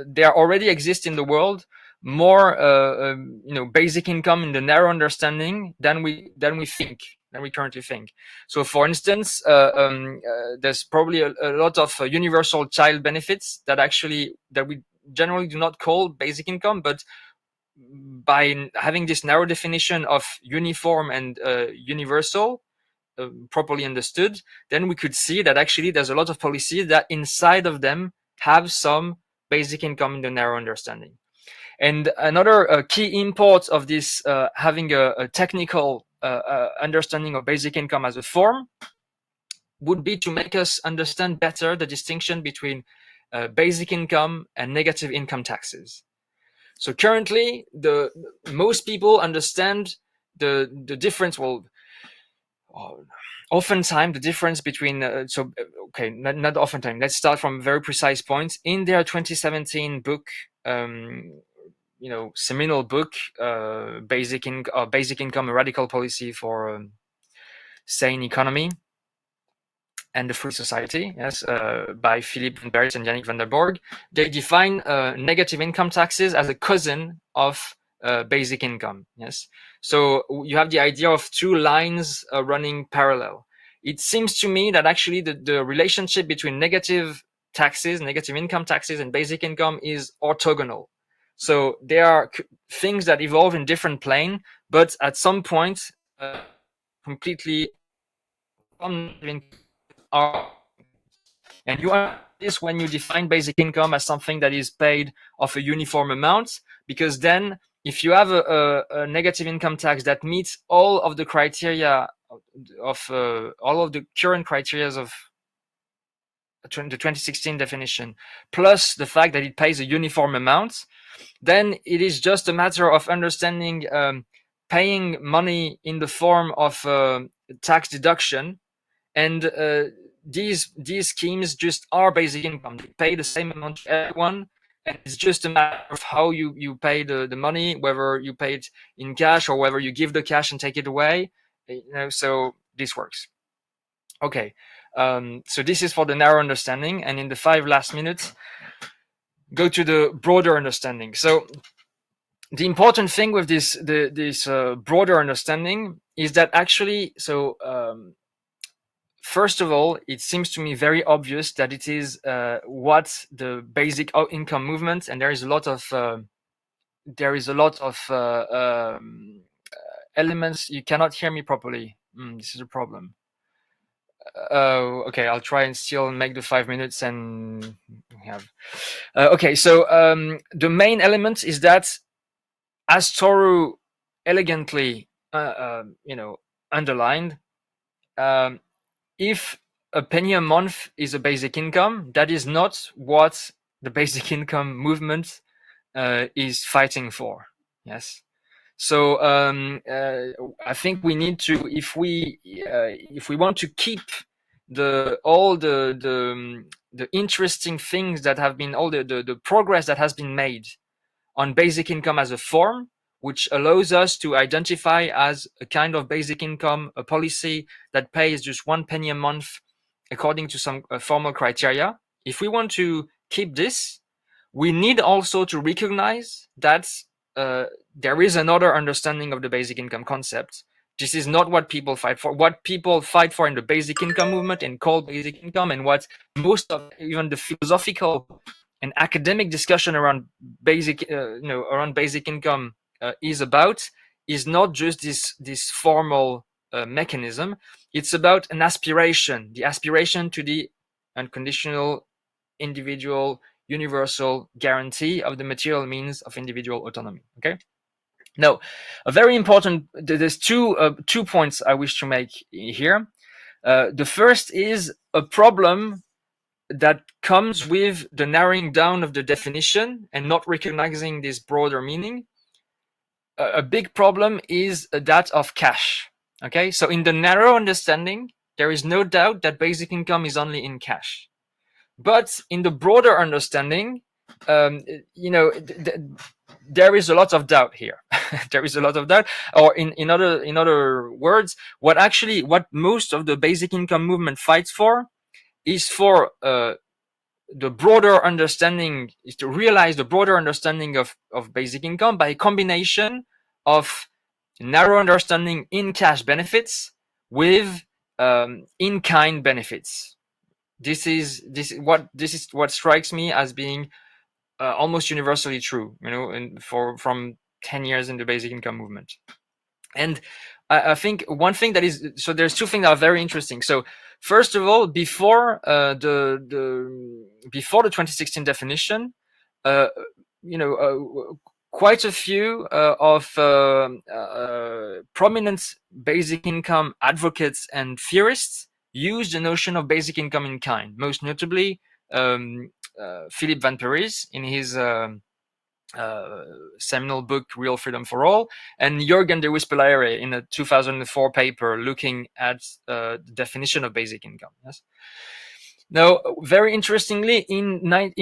there already exist in the world more basic income in the narrow understanding than we currently think. So for instance, there's probably a lot of universal child benefits that we generally do not call basic income, but by having this narrow definition of uniform and universal properly understood, then we could see that actually there's a lot of policies that inside of them have some basic income in the narrow understanding. And another key import of this having a technical understanding of basic income as a form would be to make us understand better the distinction between basic income and negative income taxes. So currently, most people understand the difference. Well, oftentimes the difference between not oftentimes. Let's start from very precise points. In their 2017 book, seminal book, Basic Income: A Radical Policy for Sane Economy and the Free Society, yes, by Philippe van Beert and Yannick van der Borg, they define negative income taxes as a cousin of basic income. Yes, so you have the idea of two lines running parallel. It seems to me that actually the relationship between negative income taxes, and basic income is orthogonal. So there are things that evolve in different plane, but at some point, completely are. And you are this when you define basic income as something that is paid of a uniform amount, because then if you have a negative income tax that meets all of the criteria of all of the current criteria of the 2016 definition, plus the fact that it pays a uniform amount, then it is just a matter of understanding paying money in the form of tax deduction, and these schemes just are basic income. They pay the same amount to everyone, and it's just a matter of how you pay the money, whether you pay it in cash or whether you give the cash and take it away. So this works. Okay, so this is for the narrow understanding, and in the 5 last minutes, go to the broader understanding. So the important thing with this broader understanding is that actually, first of all, it seems to me very obvious that it is what the basic income movement, and there is a lot of elements. You cannot hear me properly. This is a problem. Okay, I'll try and still make the 5 minutes and have. Okay, so the main element is that, as Toru elegantly underlined, if a penny a month is a basic income, that is not what the basic income movement is fighting for. Yes. So I think we need to, if we want to keep all the interesting things that have been, all the progress that has been made on basic income as a form, which allows us to identify as a kind of basic income, a policy that pays just 1 penny a month according to some formal criteria. If we want to keep this, we need also to recognize that there is another understanding of the basic income concept. This is not what people fight for. What people fight for in the basic income movement and call basic income, and what most of even the philosophical and academic discussion around basic income is about, is not just this formal mechanism. It's about an aspiration, the aspiration to the unconditional, individual, universal guarantee of the material means of individual autonomy. Okay. Now, a very important. There's two points I wish to make here. The first is a problem that comes with the narrowing down of the definition and not recognizing this broader meaning. A big problem is that of cash. Okay, so in the narrow understanding, there is no doubt that basic income is only in cash. But in the broader understanding, there is a lot of doubt here. There is a lot of doubt, or in other words, what most of the basic income movement fights for is for the broader understanding, is to realize the broader understanding of basic income by a combination of narrow understanding in cash benefits with in kind benefits. This is what strikes me as being almost universally true, from 10 years in the basic income movement. And I think one thing that is, so there's two things that are very interesting. So first of all, before the 2016 definition, quite a few of prominent basic income advocates and theorists use the notion of basic income in kind, most notably Philippe Van Parijs in his seminal book Real Freedom for All, and Jürgen de Wispelaere in a 2004 paper looking at the definition of basic income. Yes. Now, very interestingly, in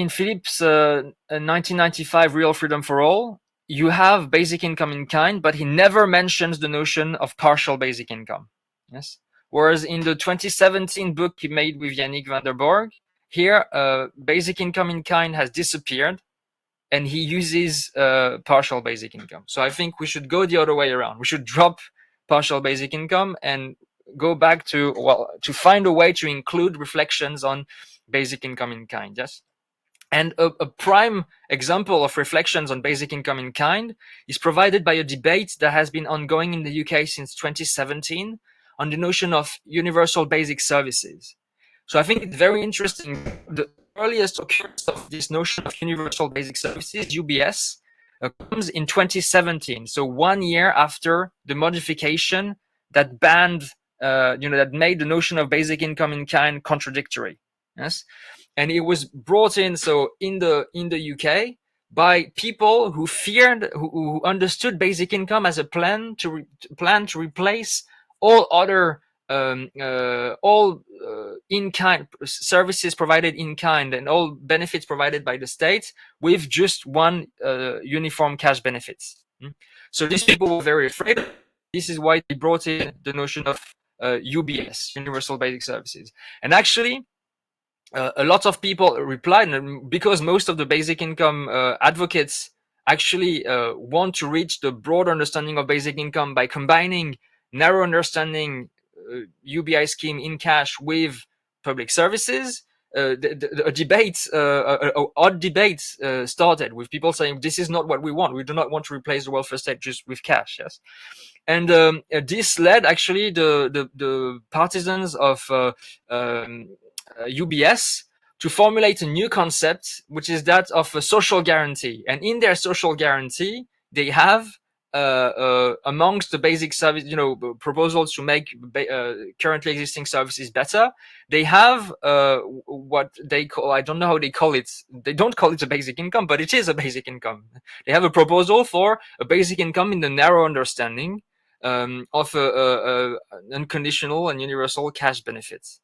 Philippe's 1995 Real Freedom for All, you have basic income in kind, but he never mentions the notion of partial basic income. Yes. Whereas in the 2017 book he made with Yannick van der Borg, here basic income in kind has disappeared, and he uses partial basic income. So I think we should go the other way around. We should drop partial basic income and go back to find a way to include reflections on basic income in kind. Yes. And a prime example of reflections on basic income in kind is provided by a debate that has been ongoing in the UK since 2017 on the notion of universal basic services. So I think it's very interesting. The earliest occurrence of this notion of universal basic services, UBS, comes in 2017. So 1 year after the modification that banned, that made the notion of basic income in kind contradictory. Yes, and it was brought in in the UK by people who feared, who understood basic income as a plan to replace all other in-kind services provided in kind and all benefits provided by the state with just one uniform cash benefits. So these people were very afraid. This is why they brought in the notion of UBS, Universal Basic Services. And actually, a lot of people replied, and because most of the basic income advocates actually want to reach the broad understanding of basic income by combining narrow understanding UBI scheme in cash with public services, a debate, odd debate started with people saying, this is not what we want. We do not want to replace the welfare state just with cash. Yes. And this led actually the partisans of UBS to formulate a new concept, which is that of a social guarantee. And in their social guarantee, they have amongst the basic service, proposals to make currently existing services better, they have what they call, I don't know how they call it. They don't call it a basic income, but it is a basic income. They have a proposal for a basic income in the narrow understanding of unconditional and universal cash benefits.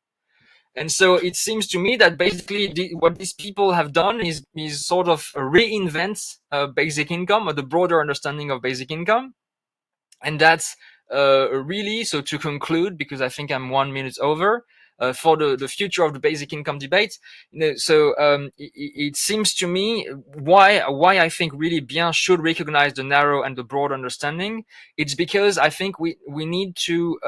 And so it seems to me that basically what these people have done is sort of reinvent basic income, or the broader understanding of basic income. And that's really, so to conclude, because I think I'm 1 minute over, for the future of the basic income debate. It seems to me why I think really Bien should recognize the narrow and the broad understanding. It's because I think we need to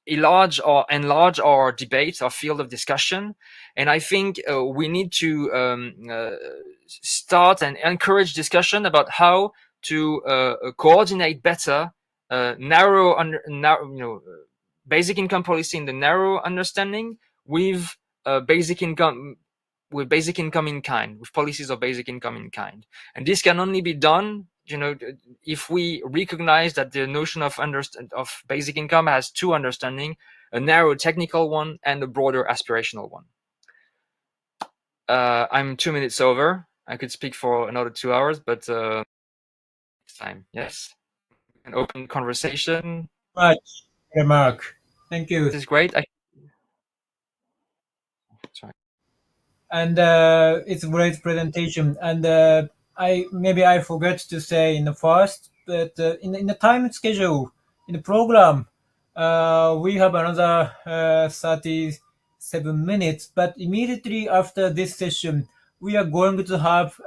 enlarge our debate, our field of discussion. And I think we need to start and encourage discussion about how to coordinate better basic income policy in the narrow understanding with basic income in kind, with policies of basic income in kind. And this can only be done, if we recognize that the notion of basic income has two understanding: a narrow technical one and a broader aspirational one. I'm 2 minutes over. I could speak for another 2 hours, but it's time. Yes, an open conversation. Much, Mark. Thank you. This is great. Sorry. And it's a great presentation. And I forgot to say in the first, but in the time schedule in the program, we have another 37 minutes. But immediately after this session, we are going to have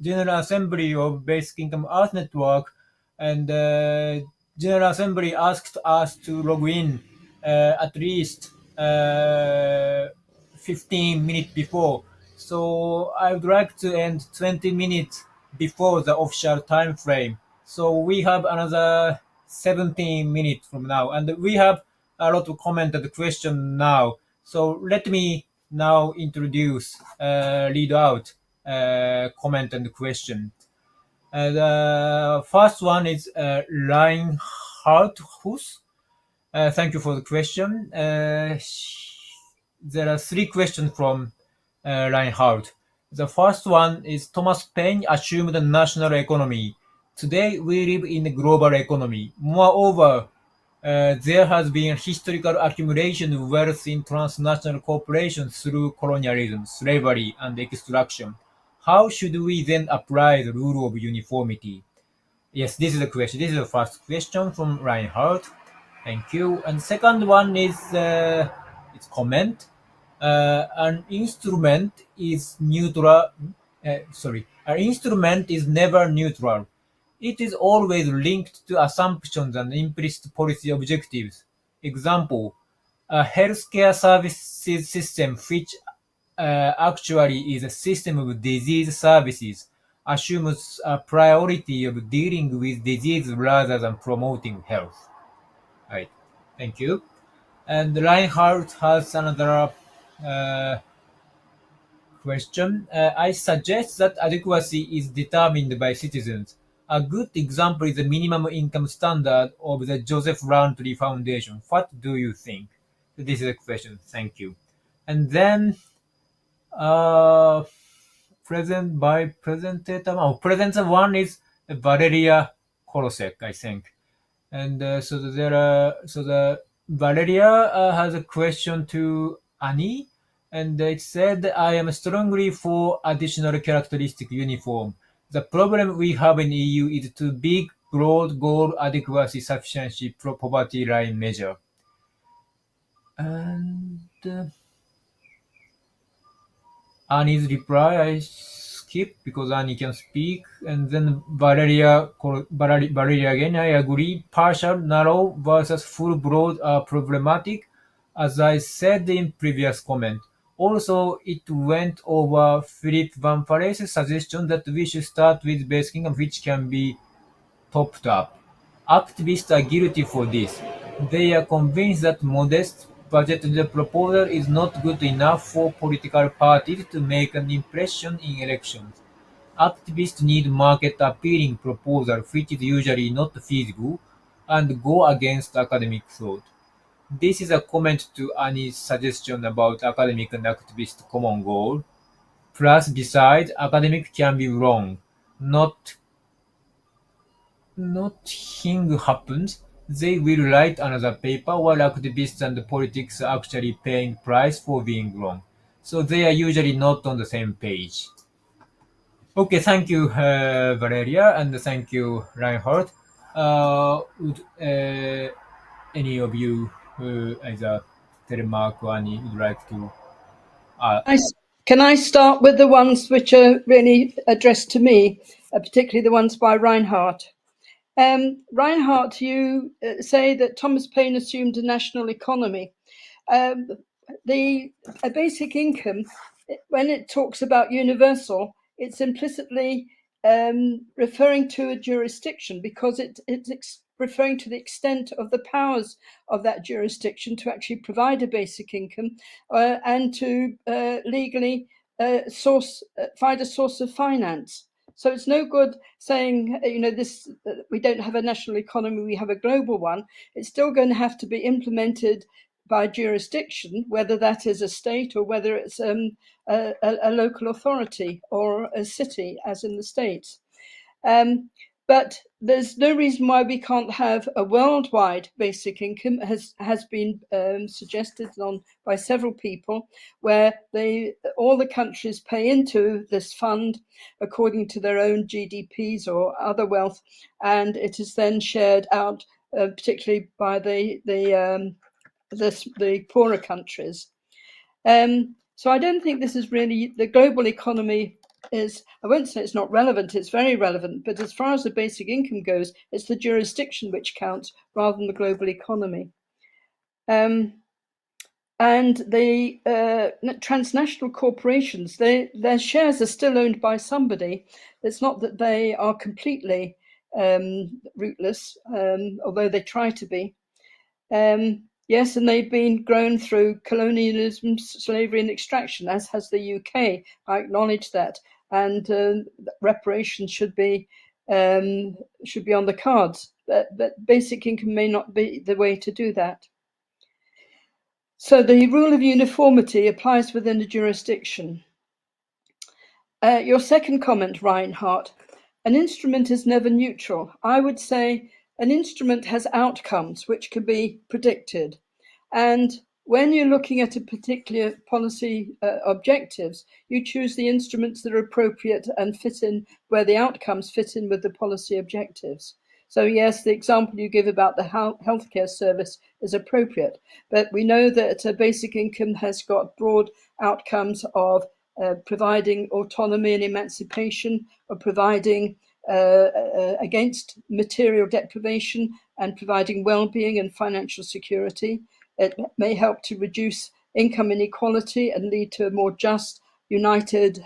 General Assembly of Basic Income Earth Network, and General Assembly asked us to log in at least 15 minutes before. So I would like to end 20 minutes before the official time frame. So we have another 17 minutes from now, and we have a lot of comment and question now. So let me now introduce, read out comment and question. The first one is Reinhard Hus. Thank you for the question. There are three questions from Reinhard. The first one is Thomas Paine assumed the national economy. Today we live in a global economy. Moreover, there has been historical accumulation of wealth in transnational corporations through colonialism, slavery, and extraction. How should we then apply the rule of uniformity? Yes, this is the question. This is the first question from Reinhard. Thank you. And second one is it's comment. An instrument is neutral. An instrument is never neutral. It is always linked to assumptions and implicit policy objectives. Example: a healthcare services system, which actually is a system of disease services, assumes a priority of dealing with disease rather than promoting health. Right. Thank you. And Reinhardt has another question. I suggest that adequacy is determined by citizens. A good example is the minimum income standard of the Joseph Rowntree Foundation. What do you think? This is a question. Thank you. And then presenter one is Valeria Kolosek, I think. And the Valeria has a question to Annie, and it said, I am strongly for additional characteristic uniform. The problem we have in EU is too big, broad goal adequacy sufficiency poverty line measure. And Annie's reply I skip because Annie can speak, and then Valeria again. I agree. Partial, narrow versus full broad are problematic, as I said in previous comment. Also, it went over Philip Van Parijs' suggestion that we should start with basic income, which can be topped up. Activists are guilty for this. They are convinced that modest budgeted proposal is not good enough for political parties to make an impression in elections. Activists need market-appealing proposal, which is usually not feasible, and go against academic thought. This is a comment to Annie's suggestion about academic and activist common goal. Plus, besides, academic can be wrong. Nothing happens. They will write another paper while activists and politics are actually paying price for being wrong. So they are usually not on the same page. Okay, thank you, Valeria, and thank you, Reinhardt. Would any of you, either Telemaque or Annie, would like to? Can I start with the ones which are really addressed to me, particularly the ones by Reinhardt? Reinhardt, you say that Thomas Paine assumed a national economy. The basic income, when it talks about universal, it's implicitly referring to a jurisdiction because it referring to the extent of the powers of that jurisdiction to actually provide a basic income and to legally find a source of finance. So it's no good saying, this we don't have a national economy, we have a global one. It's still going to have to be implemented by jurisdiction, whether that is a state or whether it's a local authority or a city, as in the States. But there's no reason why we can't have a worldwide basic income, has been suggested by several people, where all the countries pay into this fund according to their own GDPs or other wealth, and it is then shared out, particularly by the poorer countries. So I don't think this is really the global economy. I won't say it's not relevant, it's very relevant, but as far as the basic income goes, it's the jurisdiction which counts rather than the global economy. And the transnational corporations, their shares are still owned by somebody. It's not that they are completely rootless, although they try to be. Yes, and they've been grown through colonialism, slavery, and extraction, as has the UK. I acknowledge that, and reparations should be on the cards. But basic income may not be the way to do that. So the rule of uniformity applies within a jurisdiction. Your second comment, Reinhardt, an instrument is never neutral. I would say an instrument has outcomes which can be predicted. And when you're looking at a particular policy objectives, you choose the instruments that are appropriate and fit in where the outcomes fit in with the policy objectives. So yes, the example you give about the healthcare service is appropriate, but we know that a basic income has got broad outcomes of providing autonomy and emancipation, or providing against material deprivation and providing well-being and financial security. It may help to reduce income inequality and lead to a more just, united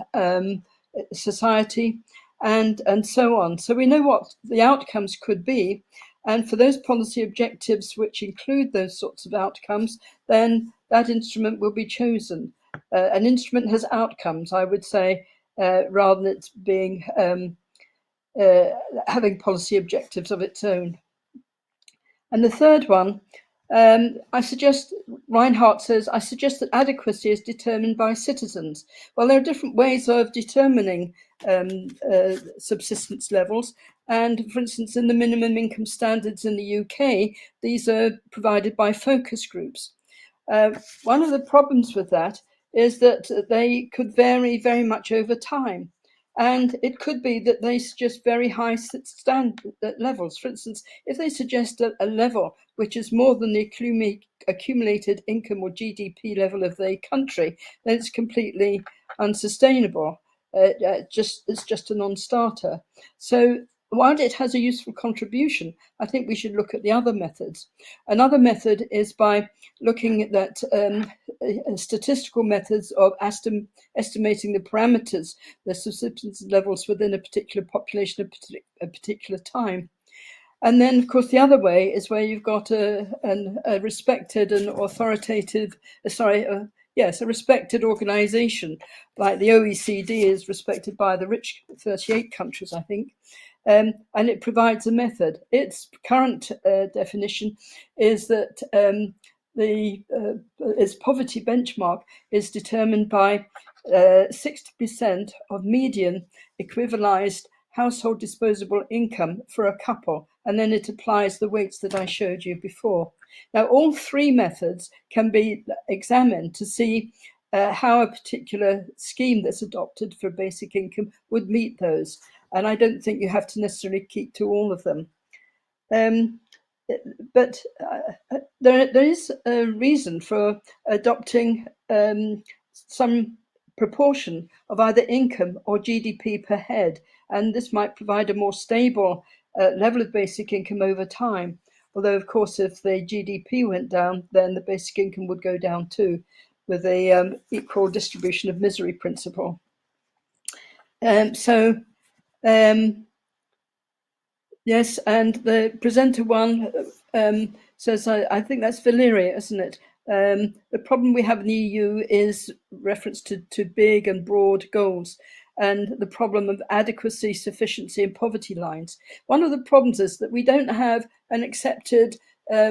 society, and so on. So we know what the outcomes could be. And for those policy objectives which include those sorts of outcomes, then that instrument will be chosen. An instrument has outcomes, I would say, rather than it being having policy objectives of its own. And the third one, Reinhardt says, I suggest that adequacy is determined by citizens. Well, there are different ways of determining subsistence levels. And for instance, in the minimum income standards in the UK, these are provided by focus groups. One of the problems with that is that they could vary very much over time. And it could be that they suggest very high standard levels. For instance, if they suggest a level which is more than the accumulated income or GDP level of the country, then it's completely unsustainable. It's just a non-starter. So while it has a useful contribution, I think we should look at the other methods. Another method is by looking at statistical methods of estimating the parameters, the subsistence levels within a particular population at a particular time. And then, of course, the other way is where you've got a respected and authoritative, a respected organization, like the OECD is respected by the rich 38 countries, I think. And it provides a method. Its current definition is that its poverty benchmark is determined by 60% of median equivalized household disposable income for a couple, and then it applies the weights that I showed you before. Now, all three methods can be examined to see how a particular scheme that's adopted for basic income would meet those. And I don't think you have to necessarily keep to all of them. But there is a reason for adopting some proportion of either income or GDP per head. And this might provide a more stable level of basic income over time. Although, of course, if the GDP went down, then the basic income would go down too, with the equal distribution of misery principle. Yes, and the presenter one says, I think that's Valeria, isn't it? The problem we have in the EU is reference to big and broad goals and the problem of adequacy, sufficiency and poverty lines. One of the problems is that we don't have an accepted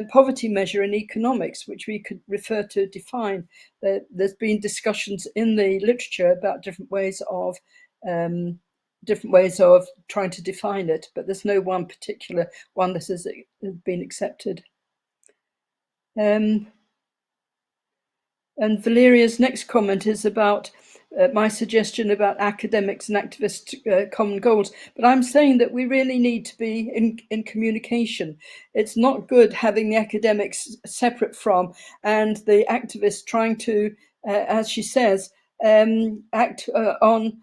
poverty measure in economics, which we could refer to define. There's been discussions in the literature about different ways of trying to define it, but there's no one particular one that has been accepted. And Valeria's next comment is about my suggestion about academics and activists' common goals. But I'm saying that we really need to be in communication. It's not good having the academics separate from and the activists trying to, as she says, act on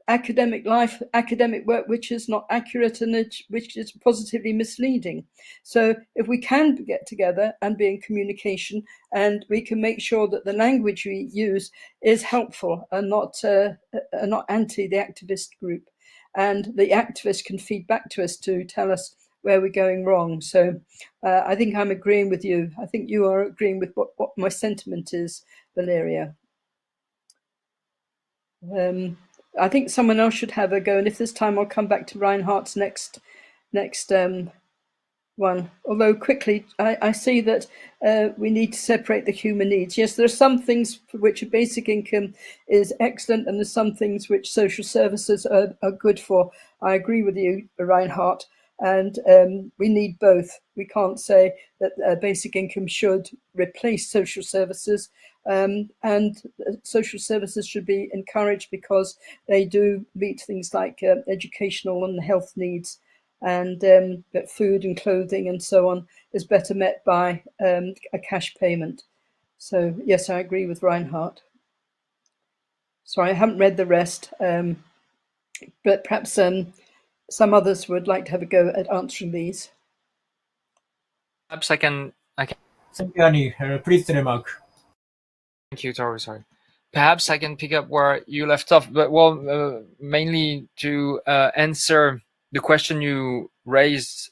academic work which is not accurate and which is positively misleading. So if we can get together and be in communication, and we can make sure that the language we use is helpful and not anti the activist group, and the activists can feed back to us to tell us where we're going wrong. So I think I'm agreeing with you. I think you are agreeing with what my sentiment is, Valeria. I think someone else should have a go, and if there's time, I'll come back to Reinhardt's next one. Although quickly, I see that we need to separate the human needs. Yes, there are some things for which a basic income is excellent, and there's some things which social services are good for. I agree with you, Reinhardt, and we need both. We can't say that basic income should replace social services, and social services should be encouraged because they do meet things like educational and health needs, and that food and clothing and so on is better met by a cash payment. So yes, I agree with Reinhardt. Sorry, I haven't read the rest, but perhaps some others would like to have a go at answering these. Perhaps I can. Thank you, Annie. Please, Telemaque. Thank you, Toru. Sorry. Perhaps I can pick up where you left off, but mainly to answer the question you raised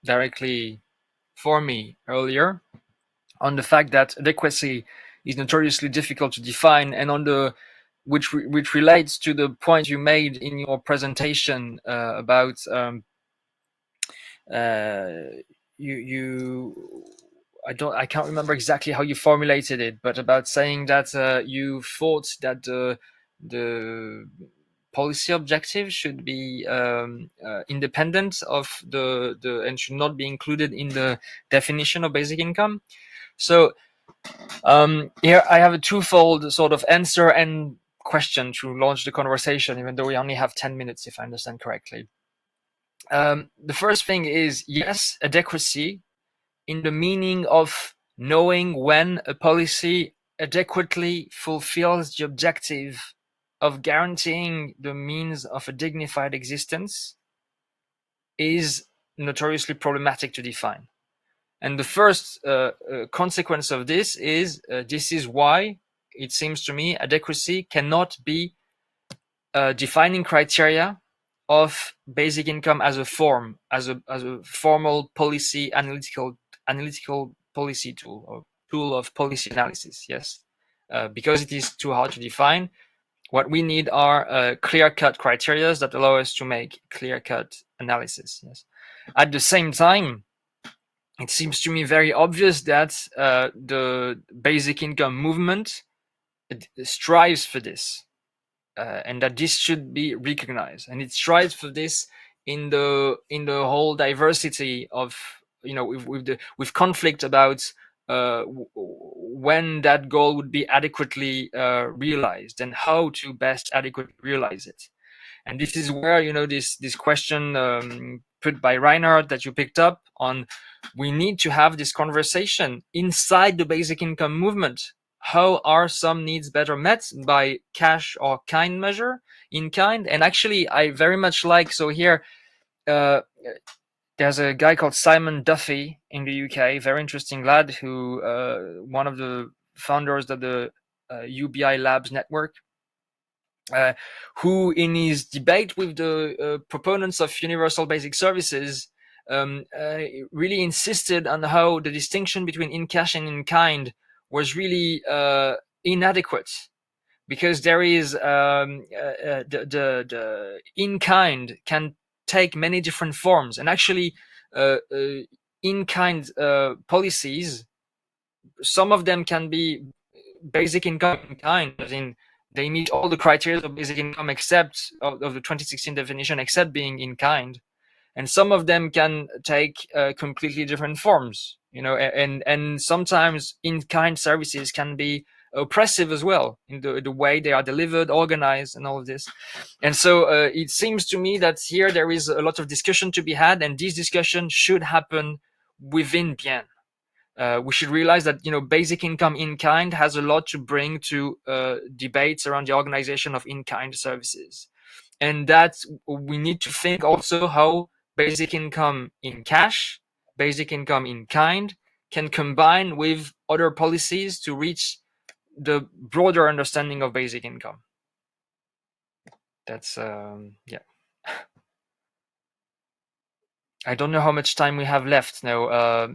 directly for me earlier on the fact that adequacy is notoriously difficult to define, and on the which relates to the point you made in your presentation about I can't remember exactly how you formulated it, but about saying that you thought that the policy objective should be independent of the and should not be included in the definition of basic income. So here I have a twofold sort of answer and question to launch the conversation, even though we only have 10 minutes, if I understand correctly. The first thing is, yes, adequacy in the meaning of knowing when a policy adequately fulfills the objective of guaranteeing the means of a dignified existence is notoriously problematic to define. And the first consequence of this is why it seems to me adequacy cannot be defining criteria of basic income as a form, as a formal policy analytical policy tool, or tool of policy analysis. Yes, because it is too hard to define. What we need are clear-cut criteria that allow us to make clear-cut analysis. Yes. At the same time, it seems to me very obvious that the basic income movement strives for this, and that this should be recognized, and it strives for this in the whole diversity of, with conflict about when that goal would be adequately realized and how to best adequately realize it. And this is where this question put by Reinhardt that you picked up on. We need to have this conversation inside the basic income movement. How are some needs better met by cash or kind measure, in kind? And actually, I very much like, so here, there's a guy called Simon Duffy in the UK, very interesting lad, who one of the founders of the UBI Labs network. who in his debate with the proponents of universal basic services really insisted on how the distinction between in cash and in kind was really inadequate, because there is the in kind can take many different forms, and actually in kind policies, some of them can be basic income in kind, as in they meet all the criteria of basic income except of the 2016 definition, except being in kind, and some of them can take completely different forms, and sometimes in kind services can be oppressive as well in the way they are delivered, organized, and all of this. And so it seems to me that here there is a lot of discussion to be had, and this discussion should happen within Bien. We should realize that basic income in kind has a lot to bring to debates around the organization of in kind services, and that we need to think also how basic income in cash, basic income in kind can combine with other policies to reach the broader understanding of basic income. That's yeah. I don't know how much time we have left now.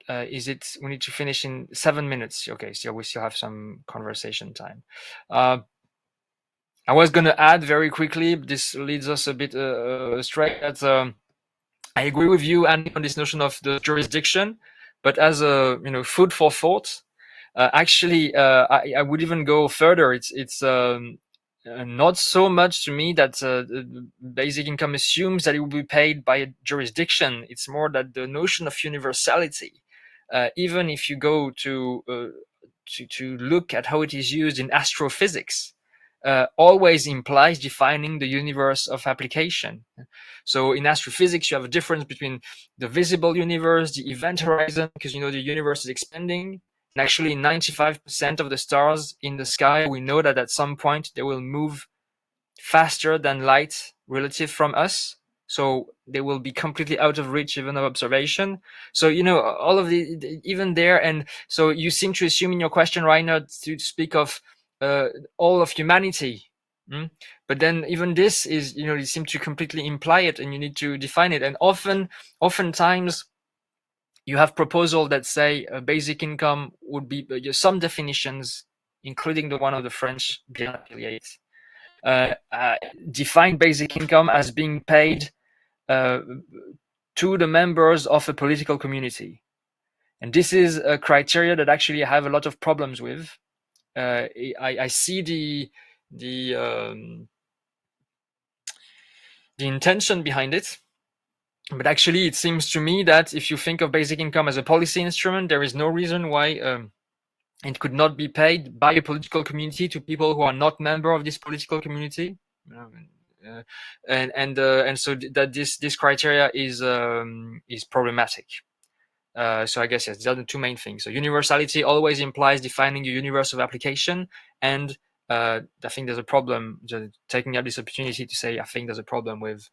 Is it we need to finish in 7 minutes? Okay, so we still have some conversation time. I was going to add very quickly, this leads us a bit astray, that I agree with you, Annie, on this notion of the jurisdiction, but as a food for thought, actually, I would even go further. It's not so much to me that basic income assumes that it will be paid by a jurisdiction. It's more that the notion of universality, even if you go to look at how it is used in astrophysics, always implies defining the universe of application. So in astrophysics, you have a difference between the visible universe, the event horizon, because the universe is expanding. And actually 95% of the stars in the sky, we know that at some point they will move faster than light relative from us. So they will be completely out of reach even of observation. So, all of the, even there. And so you seem to assume in your question, Rainer, to speak of all of humanity. But then even this is, you seem to completely imply it, and you need to define it. And oftentimes you have proposals that say basic income would be some definitions, including the one of the French Bien affiliate, define basic income as being paid to the members of a political community. And this is a criteria that actually I have a lot of problems with. I see the intention behind it, but actually it seems to me that if you think of basic income as a policy instrument, there is no reason why it could not be paid by a political community to people who are not member of this political community. And so that this criteria is problematic. So I guess yes, these are the two main things. So universality always implies defining a universe of application, and I think there's a problem taking out this opportunity to say I think there's a problem with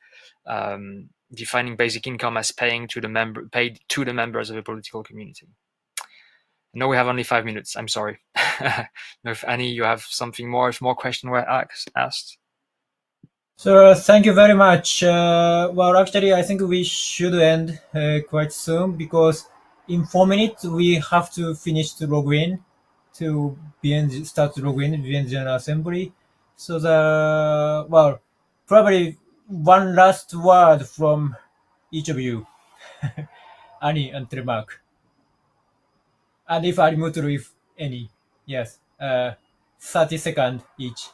defining basic income as paid to the members of a political community. No, we have only 5 minutes. I'm sorry. If Annie, you have something more, if more questions were asked. So thank you very much. Well, actually, I think we should end quite soon, because in 4 minutes we have to finish to log in to start to log in BN General Assembly. So probably one last word from each of you, Annie and Telemaque. And if Mutlu, if any, yes, 30 seconds each.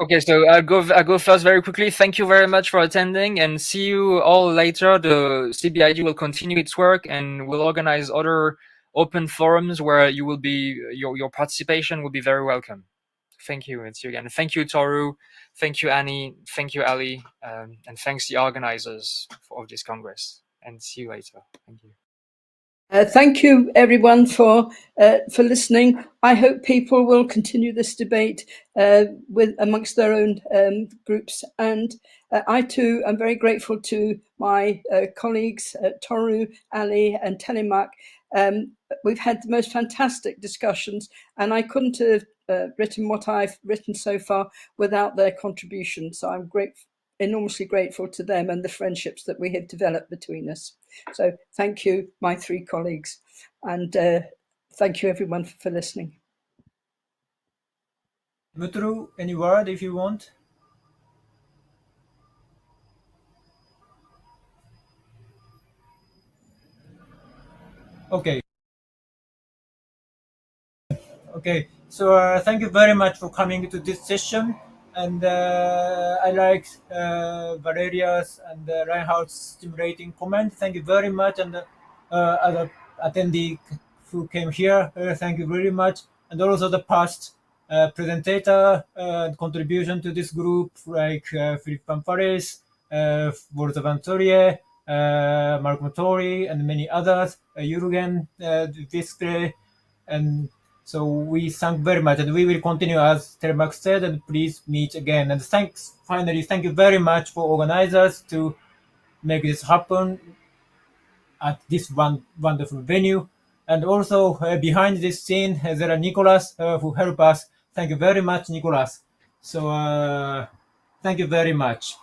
Okay, so I'll go first very quickly. Thank you very much for attending, and see you all later. The CBID will continue its work, and will organize other open forums where you will be your participation will be very welcome. Thank you, and see you again. Thank you, Toru. Thank you, Annie. Thank you, Ali, and thanks the organizers of this Congress. And see you later. Thank you. Thank you, everyone, for listening. I hope people will continue this debate with amongst their own groups. And I too am very grateful to my colleagues, Toru, Ali, and Telemaque. We've had the most fantastic discussions, and I couldn't have written what I've written so far without their contribution. So I'm enormously grateful to them and the friendships that we have developed between us. So thank you, my three colleagues, and thank you everyone for listening. Mutlu, any word if you want? Okay. Okay, so thank you very much for coming to this session. And I like Valeria's and Reinhardt's stimulating comment. Thank you very much. And other attendee who came here, thank you very much. And also the past presentator contribution to this group, like Philippe Pampares, Walter Van Torie, Mark Motori, and many others, Jürgen Vistre, and so we thank very much, and we will continue as Telemaque said, and please meet again. And finally, thank you very much for organizers to make this happen at this wonderful venue. And also behind this scene, there are Nicolas who help us. Thank you very much, Nicolas. So thank you very much.